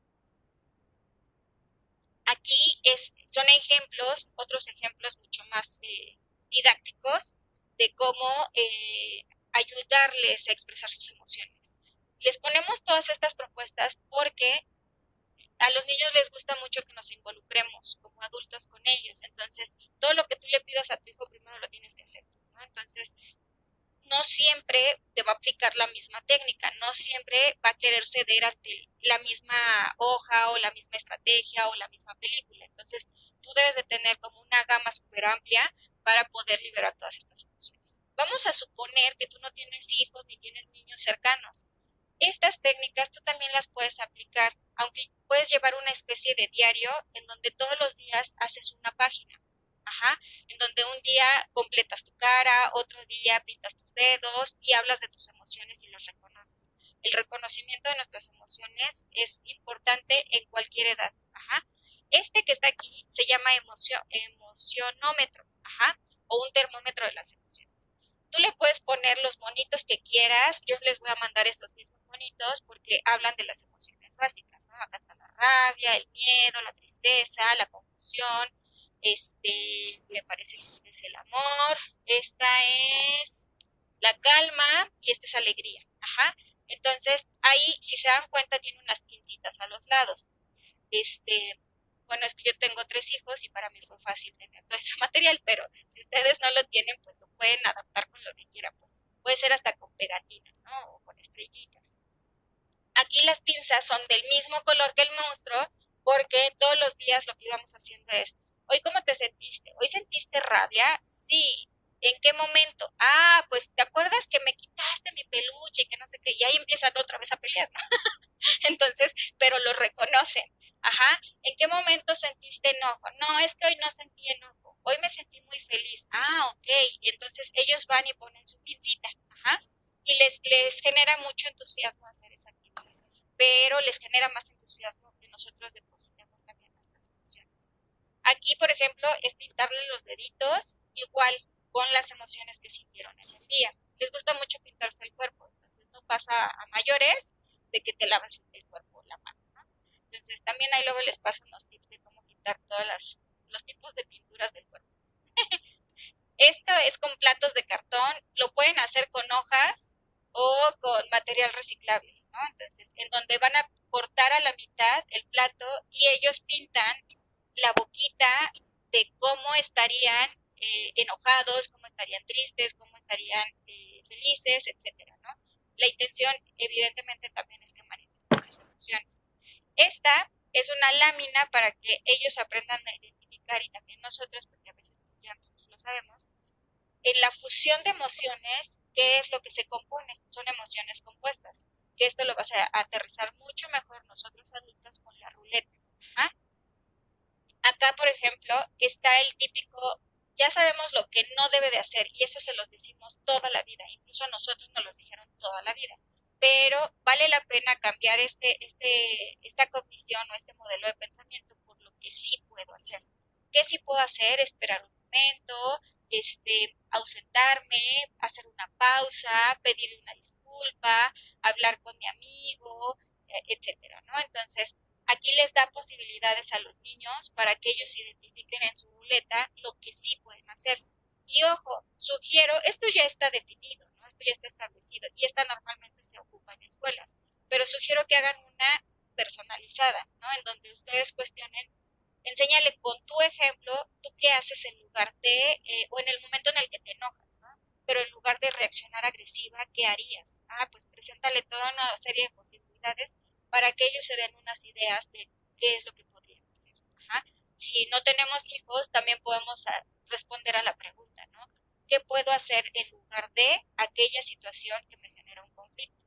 Aquí son ejemplos, otros ejemplos mucho más didácticos de cómo ayudarles a expresar sus emociones. Les ponemos todas estas propuestas porque a los niños les gusta mucho que nos involucremos como adultos con ellos. Entonces, todo lo que tú le pidas a tu hijo primero lo tienes que hacer, ¿no? Entonces, no siempre te va a aplicar la misma técnica, no siempre va a querer ceder ante la misma hoja o la misma estrategia o la misma película. Entonces, tú debes de tener como una gama súper amplia para poder liberar todas estas emociones. Vamos a suponer que tú no tienes hijos ni tienes niños cercanos. Estas técnicas tú también las puedes aplicar, aunque puedes llevar una especie de diario en donde todos los días haces una página. Ajá, en donde un día completas tu cara, otro día pintas tus dedos y hablas de tus emociones y las reconoces. El reconocimiento de nuestras emociones es importante en cualquier edad. Ajá. Este que está aquí se llama emocionómetro, ajá, o un termómetro de las emociones. Tú le puedes poner los monitos que quieras, yo les voy a mandar esos mismos monitos porque hablan de las emociones básicas, ¿no? Acá está la rabia, el miedo, la tristeza, la confusión, me parece que este es el amor, esta es la calma y esta es alegría, ajá. Entonces, ahí, si se dan cuenta, tiene unas pincitas a los lados. Bueno, es que yo tengo 3 hijos y para mí fue fácil tener todo ese material, pero si ustedes no lo tienen, pues lo pueden adaptar con lo que quieran, pues puede ser hasta con pegatinas, ¿no? O con estrellitas. Aquí las pinzas son del mismo color que el monstruo, porque todos los días lo que íbamos haciendo es, ¿hoy cómo te sentiste? ¿Hoy sentiste rabia? Sí. ¿En qué momento? Ah, pues ¿te acuerdas que me quitaste mi peluche y que no sé qué? Y ahí empiezan otra vez a pelear, ¿no? Entonces, pero lo reconocen. Ajá, ¿en qué momento sentiste enojo? No, es que hoy no sentí enojo, hoy me sentí muy feliz. Ah, ok, entonces ellos van y ponen su pincita, ajá, y les genera mucho entusiasmo hacer esa actividad, pero les genera más entusiasmo que nosotros depositemos también nuestras emociones. Aquí, por ejemplo, es pintarle los deditos igual con las emociones que sintieron en el día. Les gusta mucho pintarse el cuerpo, entonces no pasa a mayores de que te laves el cuerpo, la mano, ¿no? Entonces también ahí luego les paso unos tips de cómo quitar todos los tipos de pinturas del cuerpo. Esto es con platos de cartón, lo pueden hacer con hojas o con material reciclable, ¿no? Entonces, en donde van a cortar a la mitad el plato y ellos pintan la boquita de cómo estarían enojados, cómo estarían tristes, cómo estarían felices, etcétera, ¿no? La intención, evidentemente, también es que manifiesten sus emociones. Esta es una lámina para que ellos aprendan a identificar, y también nosotros, porque a veces ni siquiera nosotros lo sabemos, en la fusión de emociones, ¿qué es lo que se compone? Son emociones compuestas, que esto lo vas a aterrizar mucho mejor nosotros adultos con la ruleta. Ajá. Acá, por ejemplo, está el típico, ya sabemos lo que no debe de hacer y eso se los decimos toda la vida, incluso a nosotros nos lo dijeron toda la vida, pero vale la pena cambiar esta cognición o este modelo de pensamiento por lo que sí puedo hacer. ¿Qué sí puedo hacer? Esperar un momento, ausentarme, hacer una pausa, pedirle una disculpa, hablar con mi amigo, etcétera, ¿no? Entonces, aquí les da posibilidades a los niños para que ellos identifiquen en su ruleta lo que sí pueden hacer. Y ojo, sugiero, esto ya está definido, ¿no? Esto ya está establecido y esta normalmente se ocupa en escuelas, pero sugiero que hagan una personalizada, ¿no? En donde ustedes cuestionen, enséñale con tu ejemplo, tú qué haces en lugar de, o en el momento en el que te enojas, ¿no? Pero en lugar de reaccionar agresiva, ¿qué harías? Ah, pues preséntale toda una serie de posibilidades para que ellos se den unas ideas de qué es lo que podrían hacer. Ajá. Si no tenemos hijos, también podemos responder a la pregunta, ¿no? ¿Qué puedo hacer en lugar de aquella situación que me genera un conflicto?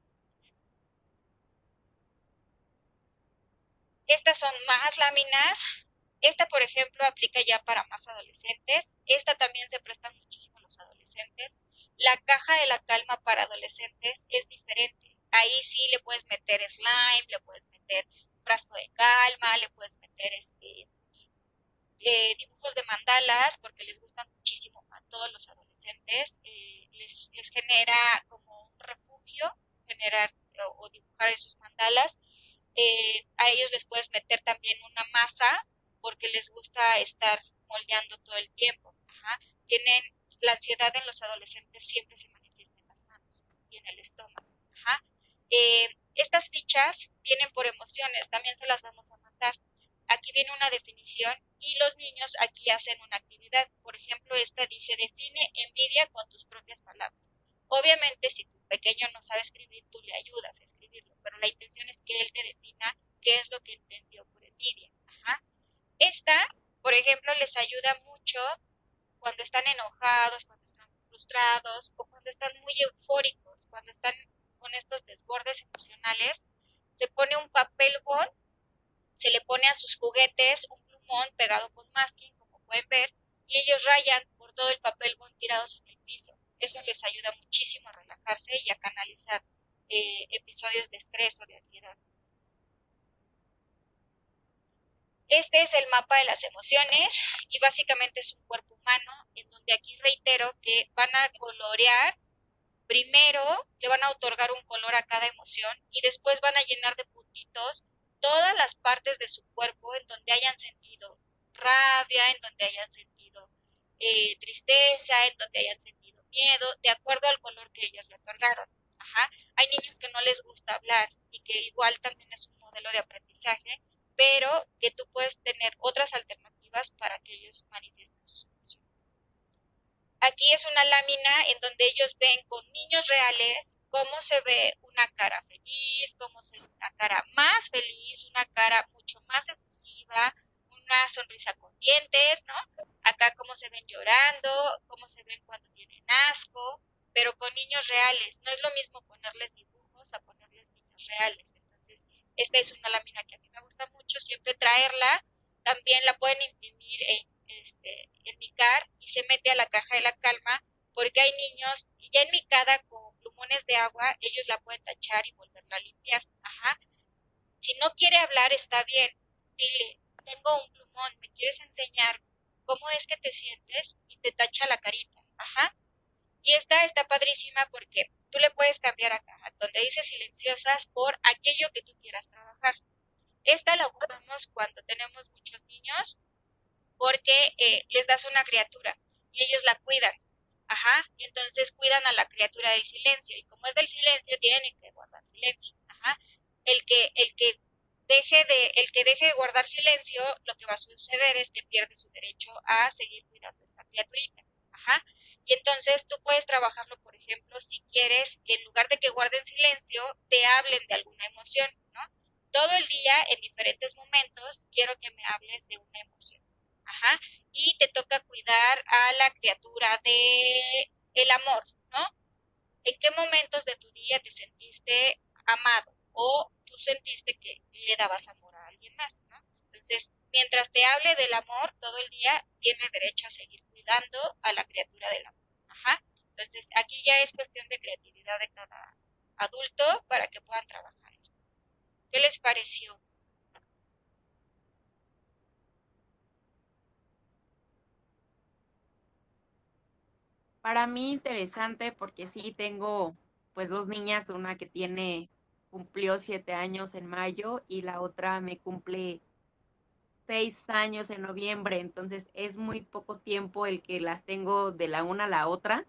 Estas son más láminas. Esta, por ejemplo, aplica ya para más adolescentes. Esta también se presta muchísimo a los adolescentes. La caja de la calma para adolescentes es diferente. Ahí sí le puedes meter slime, le puedes meter frasco de calma, le puedes meter dibujos de mandalas, porque les gustan muchísimo a todos los adolescentes. Les genera como un refugio generar o dibujar esos mandalas. A ellos les puedes meter también una masa porque les gusta estar moldeando todo el tiempo. Ajá. Tienen la ansiedad en los adolescentes siempre se manifiesta en las manos y en el estómago. Ajá. Estas fichas vienen por emociones, también se las vamos a mandar. Aquí viene una definición y los niños aquí hacen una actividad. Por ejemplo, esta dice, define envidia con tus propias palabras. Obviamente, si tu pequeño no sabe escribir, tú le ayudas a escribirlo, pero la intención es que él te defina qué es lo que entendió por envidia. Ajá. Esta, por ejemplo, les ayuda mucho cuando están enojados, cuando están frustrados o cuando están muy eufóricos, cuando están con estos desbordes emocionales. Se pone un papel bond, se le pone a sus juguetes un plumón pegado con masking, como pueden ver, y ellos rayan por todo el papel bond tirados en el piso. Eso les ayuda muchísimo a relajarse y a canalizar episodios de estrés o de ansiedad. Este es el mapa de las emociones y básicamente es un cuerpo humano en donde aquí reitero que van a colorear, primero le van a otorgar un color a cada emoción y después van a llenar de puntitos todas las partes de su cuerpo en donde hayan sentido rabia, en donde hayan sentido tristeza, en donde hayan sentido miedo, de acuerdo al color que ellos le otorgaron. Ajá. Hay niños que no les gusta hablar y que igual también es un modelo de aprendizaje, pero que tú puedes tener otras alternativas para que ellos manifiesten sus emociones. Aquí es una lámina en donde ellos ven con niños reales cómo se ve una cara feliz, cómo se ve una cara más feliz, una cara mucho más efusiva, una sonrisa con dientes, ¿no? Acá cómo se ven llorando, cómo se ven cuando tienen asco, pero con niños reales. No es lo mismo ponerles dibujos a ponerles niños reales. Entonces, esta es una lámina que a mí me gusta mucho, siempre traerla. También la pueden imprimir en Micar y se mete a la caja de la calma porque hay niños, y ya enmicada con plumones de agua, ellos la pueden tachar y volverla a limpiar. Ajá. Si no quiere hablar, está bien. Dile, tengo un plumón, ¿me quieres enseñar cómo es que te sientes? Y te tacha la carita. Ajá. Y esta está padrísima porque tú le puedes cambiar acá, donde dice silenciosas, por aquello que tú quieras trabajar. Esta la ocupamos cuando tenemos muchos niños porque les das una criatura y ellos la cuidan. Ajá. Y entonces cuidan a la criatura del silencio. Y como es del silencio, tienen que guardar silencio. Ajá. El que deje de guardar silencio, lo que va a suceder es que pierde su derecho a seguir cuidando a esta criaturita. Ajá. Y entonces tú puedes trabajarlo, por ejemplo, si quieres que en lugar de que guarden silencio, te hablen de alguna emoción, ¿no? Todo el día, en diferentes momentos, quiero que me hables de una emoción. Ajá. Y te toca cuidar a la criatura de el amor, ¿no? ¿En qué momentos de tu día te sentiste amado o tú sentiste que le dabas amor a alguien más, ¿no? Entonces, mientras te hable del amor todo el día, tiene derecho a seguir cuidando a la criatura del amor. Ajá. Entonces, aquí ya es cuestión de creatividad de cada adulto para que puedan trabajar esto. ¿Qué les pareció? Para mí interesante porque sí tengo pues dos niñas, una que cumplió 7 años en mayo y la otra me cumple 6 años en noviembre, entonces es muy poco tiempo el que las tengo de la una a la otra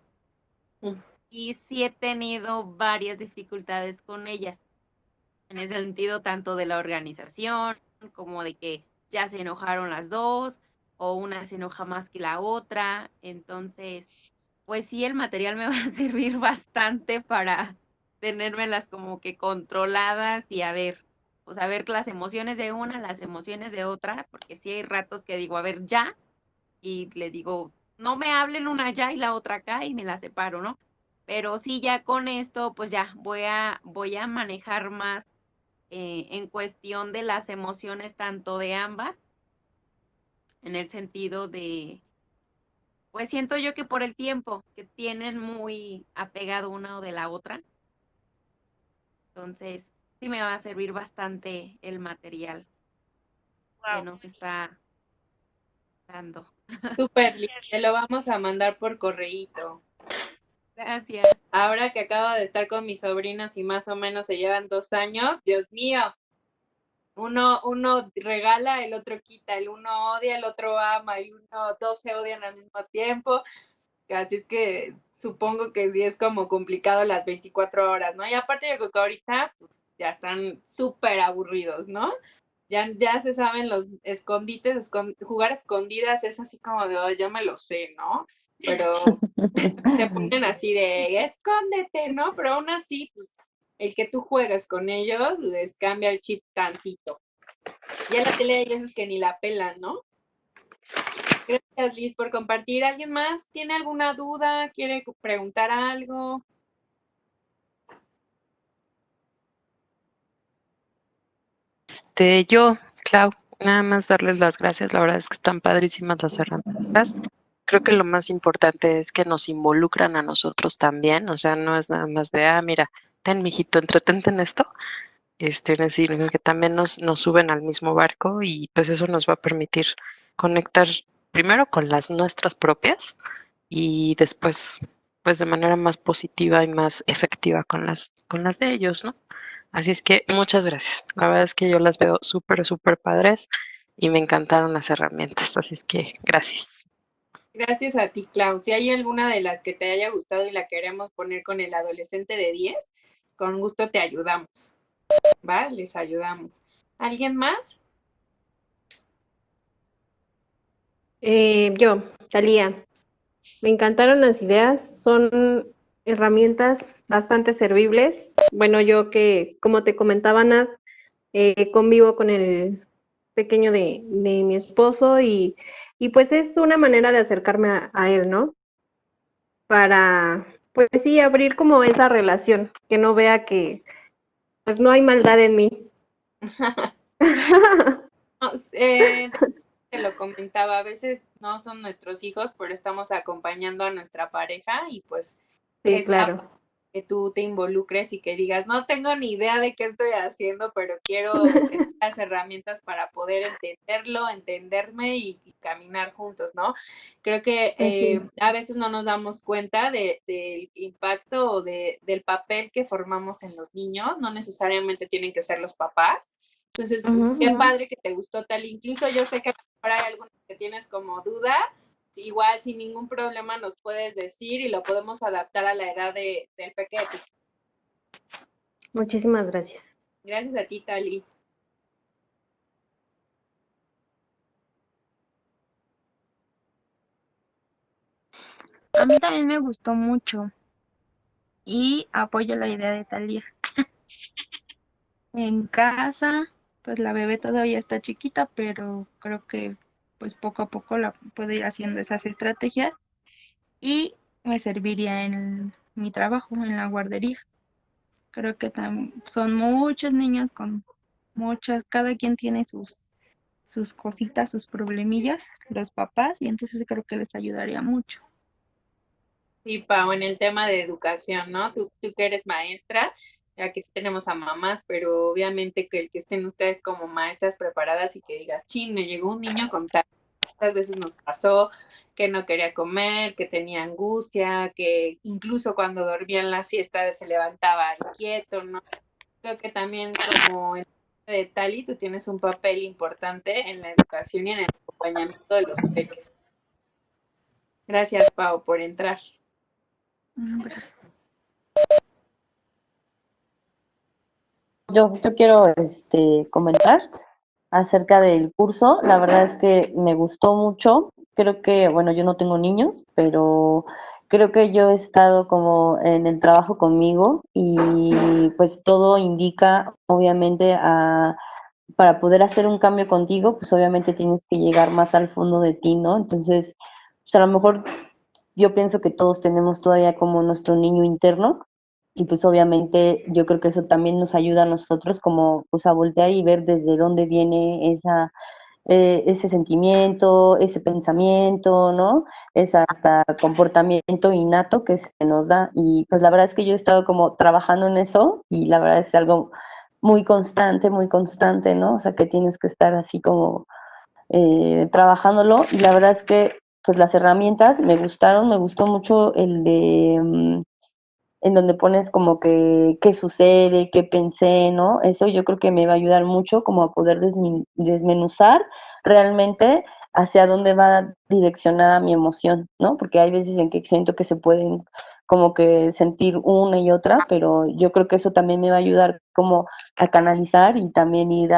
y sí he tenido varias dificultades con ellas, en el sentido tanto de la organización como de que ya se enojaron las dos o una se enoja más que la otra, entonces pues sí, el material me va a servir bastante para tenérmelas como que controladas y a ver, pues a ver las emociones de una, las emociones de otra, porque sí hay ratos que digo, a ver, ya, y le digo, no me hablen una ya y la otra acá y me la separo, ¿no? Pero sí, ya con esto, pues ya voy a manejar más en cuestión de las emociones tanto de ambas, en el sentido de pues siento yo que por el tiempo que tienen muy apegado una o de la otra, entonces sí me va a servir bastante el material que Wow. nos está dando. Súper, Liz, te lo Gracias. vamos a mandar por correíto. Gracias. Ahora que acabo de estar con mis sobrinos y más o menos se llevan 2 años, Dios mío, uno regala, el otro quita, el uno odia, el otro ama, dos se odian al mismo tiempo. Así es que supongo que sí es como complicado las 24 horas, ¿no? Y aparte yo creo que ahorita pues, ya están súper aburridos, ¿no? Ya se saben los escondites, jugar a escondidas es así como de, "Oh, yo me lo sé, ¿no? pero te ponen así de escóndete, ¿no? Pero aún así, pues el que tú juegas con ellos les cambia el chip tantito. Ya la tele hay veces que ni la pelan, ¿no? Gracias, Liz, por compartir. ¿Alguien más tiene alguna duda? ¿Quiere preguntar algo? Yo, Clau, nada más darles las gracias. La verdad es que están padrísimas las herramientas. Creo que lo más importante es que nos involucran a nosotros también. O sea, no es nada más de, mira, ten, mijito, entretente en esto. Sino que también nos suben al mismo barco y pues eso nos va a permitir conectar primero con las nuestras propias y después, pues de manera más positiva y más efectiva con las de ellos, ¿no? Así es que muchas gracias. La verdad es que yo las veo súper, súper padres y me encantaron las herramientas. Así es que gracias. Gracias a ti, Clau. Si hay alguna de las que te haya gustado y la queremos poner con el adolescente de 10, con gusto te ayudamos. ¿Va? Les ayudamos. ¿Alguien más? Yo, Talía, me encantaron las ideas, son herramientas bastante servibles. Bueno, yo que, como te comentaba, Nat, convivo con el pequeño de mi esposo y pues es una manera de acercarme a él, ¿no? Para, pues sí, abrir como esa relación, que no vea que pues no hay maldad en mí. No, te lo comentaba, a veces no son nuestros hijos, pero estamos acompañando a nuestra pareja y pues Sí, está claro. que tú te involucres y que digas, no tengo ni idea de qué estoy haciendo, pero quiero tener las herramientas para poder entenderlo, entenderme y caminar juntos, ¿no? Creo que Así es. a veces no nos damos cuenta del impacto o del papel que formamos en los niños, no necesariamente tienen que ser los papás. Entonces, Ujú, qué ujú. padre que te gustó tal, incluso yo sé que ahora hay algunas que tienes como duda, igual sin ningún problema nos puedes decir y lo podemos adaptar a la edad del pequeño. Muchísimas gracias. Gracias a ti, Tali. A mí también me gustó mucho y apoyo la idea de Talía. En casa, pues la bebé todavía está chiquita, pero creo que pues poco a poco la puedo ir haciendo esas estrategias y me serviría en mi trabajo, en la guardería. Creo que son muchos niños con muchas, cada quien tiene sus cositas, sus problemillas, los papás, y entonces creo que les ayudaría mucho. Sí, Pau, en el tema de educación, ¿no? Tú que eres maestra, aquí tenemos a mamás, pero obviamente que el que estén ustedes como maestras preparadas y que digas, chin, me llegó un niño con tal, muchas veces nos pasó que no quería comer, que tenía angustia, que incluso cuando dormía en la siesta se levantaba inquieto, ¿no? Creo que también como en el de Tali, tú tienes un papel importante en la educación y en el acompañamiento de los peques. Gracias, Pau, por entrar. Yo quiero comentar acerca del curso. La verdad es que me gustó mucho. Creo que, bueno, yo no tengo niños, pero creo que yo he estado como en el trabajo conmigo y pues todo indica, obviamente, para poder hacer un cambio contigo, pues obviamente tienes que llegar más al fondo de ti, ¿no? Entonces, pues a lo mejor yo pienso que todos tenemos todavía como nuestro niño interno y pues obviamente yo creo que eso también nos ayuda a nosotros como pues a voltear y ver desde dónde viene ese sentimiento, ese pensamiento, ¿no? Ese hasta comportamiento innato que se nos da. Y pues la verdad es que yo he estado como trabajando en eso y la verdad es algo muy constante, ¿no? O sea, que tienes que estar así como trabajándolo y la verdad es que pues las herramientas me gustaron, me gustó mucho el de en donde pones como que qué sucede, qué pensé, ¿no? Eso yo creo que me va a ayudar mucho como a poder desmenuzar realmente hacia dónde va direccionada mi emoción, ¿no? Porque hay veces en que siento que se pueden como que sentir una y otra, pero yo creo que eso también me va a ayudar como a canalizar y también ir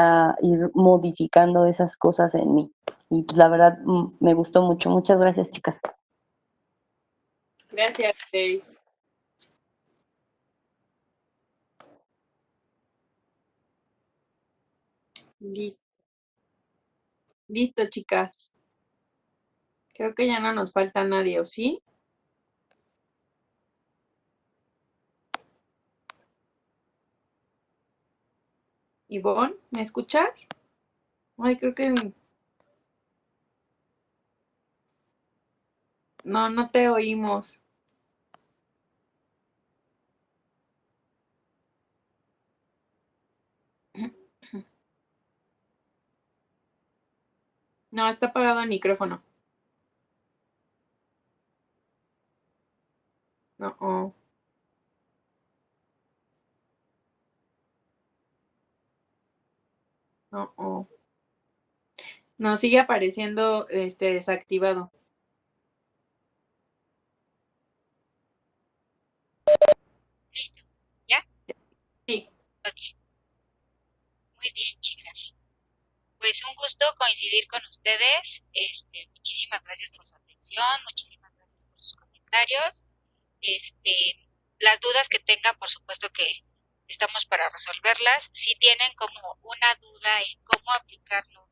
modificando esas cosas en mí. Y pues la verdad me gustó mucho. Muchas gracias, chicas. Gracias, Grace. Listo. Listo, chicas. Creo que ya no nos falta nadie, ¿o sí? Ivonne, ¿me escuchas? Ay, creo que no te oímos. No, está apagado el micrófono. No. No. No, sigue apareciendo desactivado. ¿Listo? ¿Ya? Sí. Ok. Muy bien, chicas. Pues un gusto coincidir con ustedes. Muchísimas gracias por su atención, muchísimas gracias por sus comentarios. Las dudas que tengan, por supuesto que estamos para resolverlas. Si tienen como una duda en cómo aplicarlo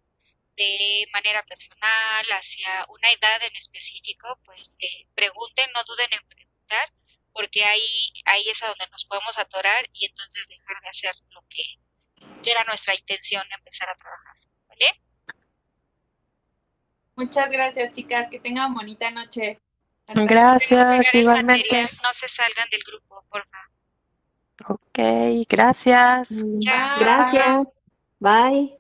de manera personal hacia una edad en específico, pues pregunten, no duden en preguntar, porque ahí es a donde nos podemos atorar y entonces dejar de hacer lo que era nuestra intención, empezar a trabajar, ¿vale? Muchas gracias, chicas. Que tengan bonita noche. Les hacemos Gracias, llegar el igualmente. material, no se salgan del grupo, por favor. Ok, gracias. Chao. Gracias. Bye.